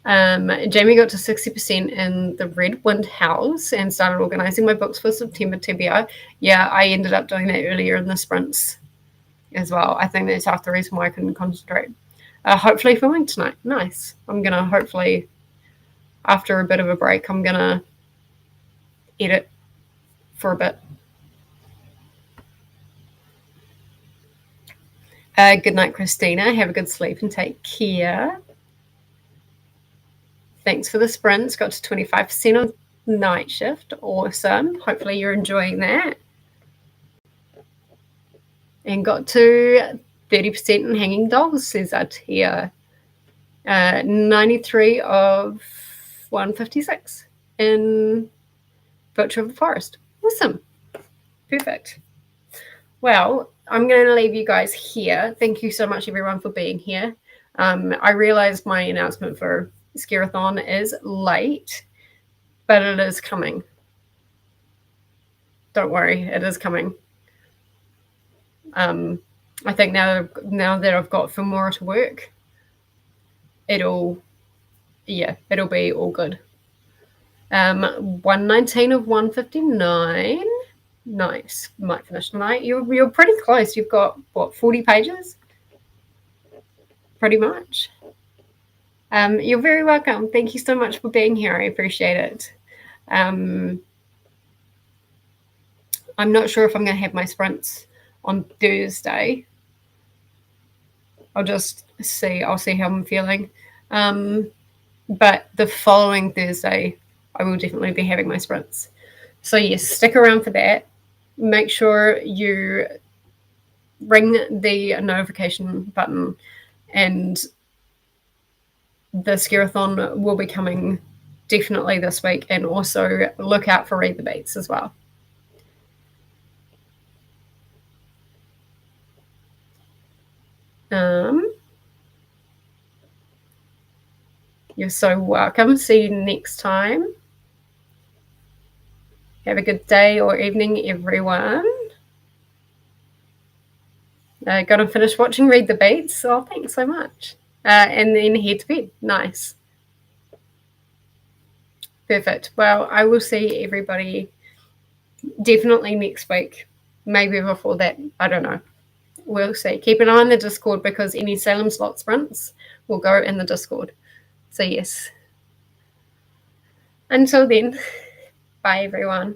Jamie got to 60% in the Red Wind House and started organising my books for September TBR. Yeah, I ended up doing that earlier in the sprints as well. I think that's half the reason why I couldn't concentrate. Hopefully filming tonight. Nice. I'm going to hopefully, after a bit of a break, I'm going to edit for a bit. Good night, Christina. Have a good sleep and take care. Thanks for the sprints. Got to 25% on night shift. Awesome. Hopefully you're enjoying that. And got to 30% in hanging dolls, says Atia. 93 of 156 in Virtue of the Forest. Awesome. Perfect. Well, I'm going to leave you guys here. Thank you so much, everyone, for being here. I realize my announcement for Scareathon is late, but it is coming. Don't worry, it is coming. I think now that I've got Filmora to work, it'll be all good. 119 of 159. Nice. Might finish tonight. You're pretty close. You've got, what, 40 pages? Pretty much. You're very welcome. Thank you so much for being here. I appreciate it. I'm not sure if I'm going to have my sprints on Thursday. I'll just see. I'll see how I'm feeling. But the following Thursday, I will definitely be having my sprints. So yes, stick around for that. Make sure you ring the notification button, and the Scareathon will be coming definitely this week, and also look out for Read the Beats as well. You're so welcome. See you next time. Have a good day or evening, everyone. Got to finish watching Read the Beats. Oh, thanks so much. And then head to bed. Nice. Perfect. Well, I will see everybody definitely next week. Maybe before that. I don't know. We'll see. Keep an eye on the Discord, because any Salem slot sprints will go in the Discord. So yes. Until then, bye everyone.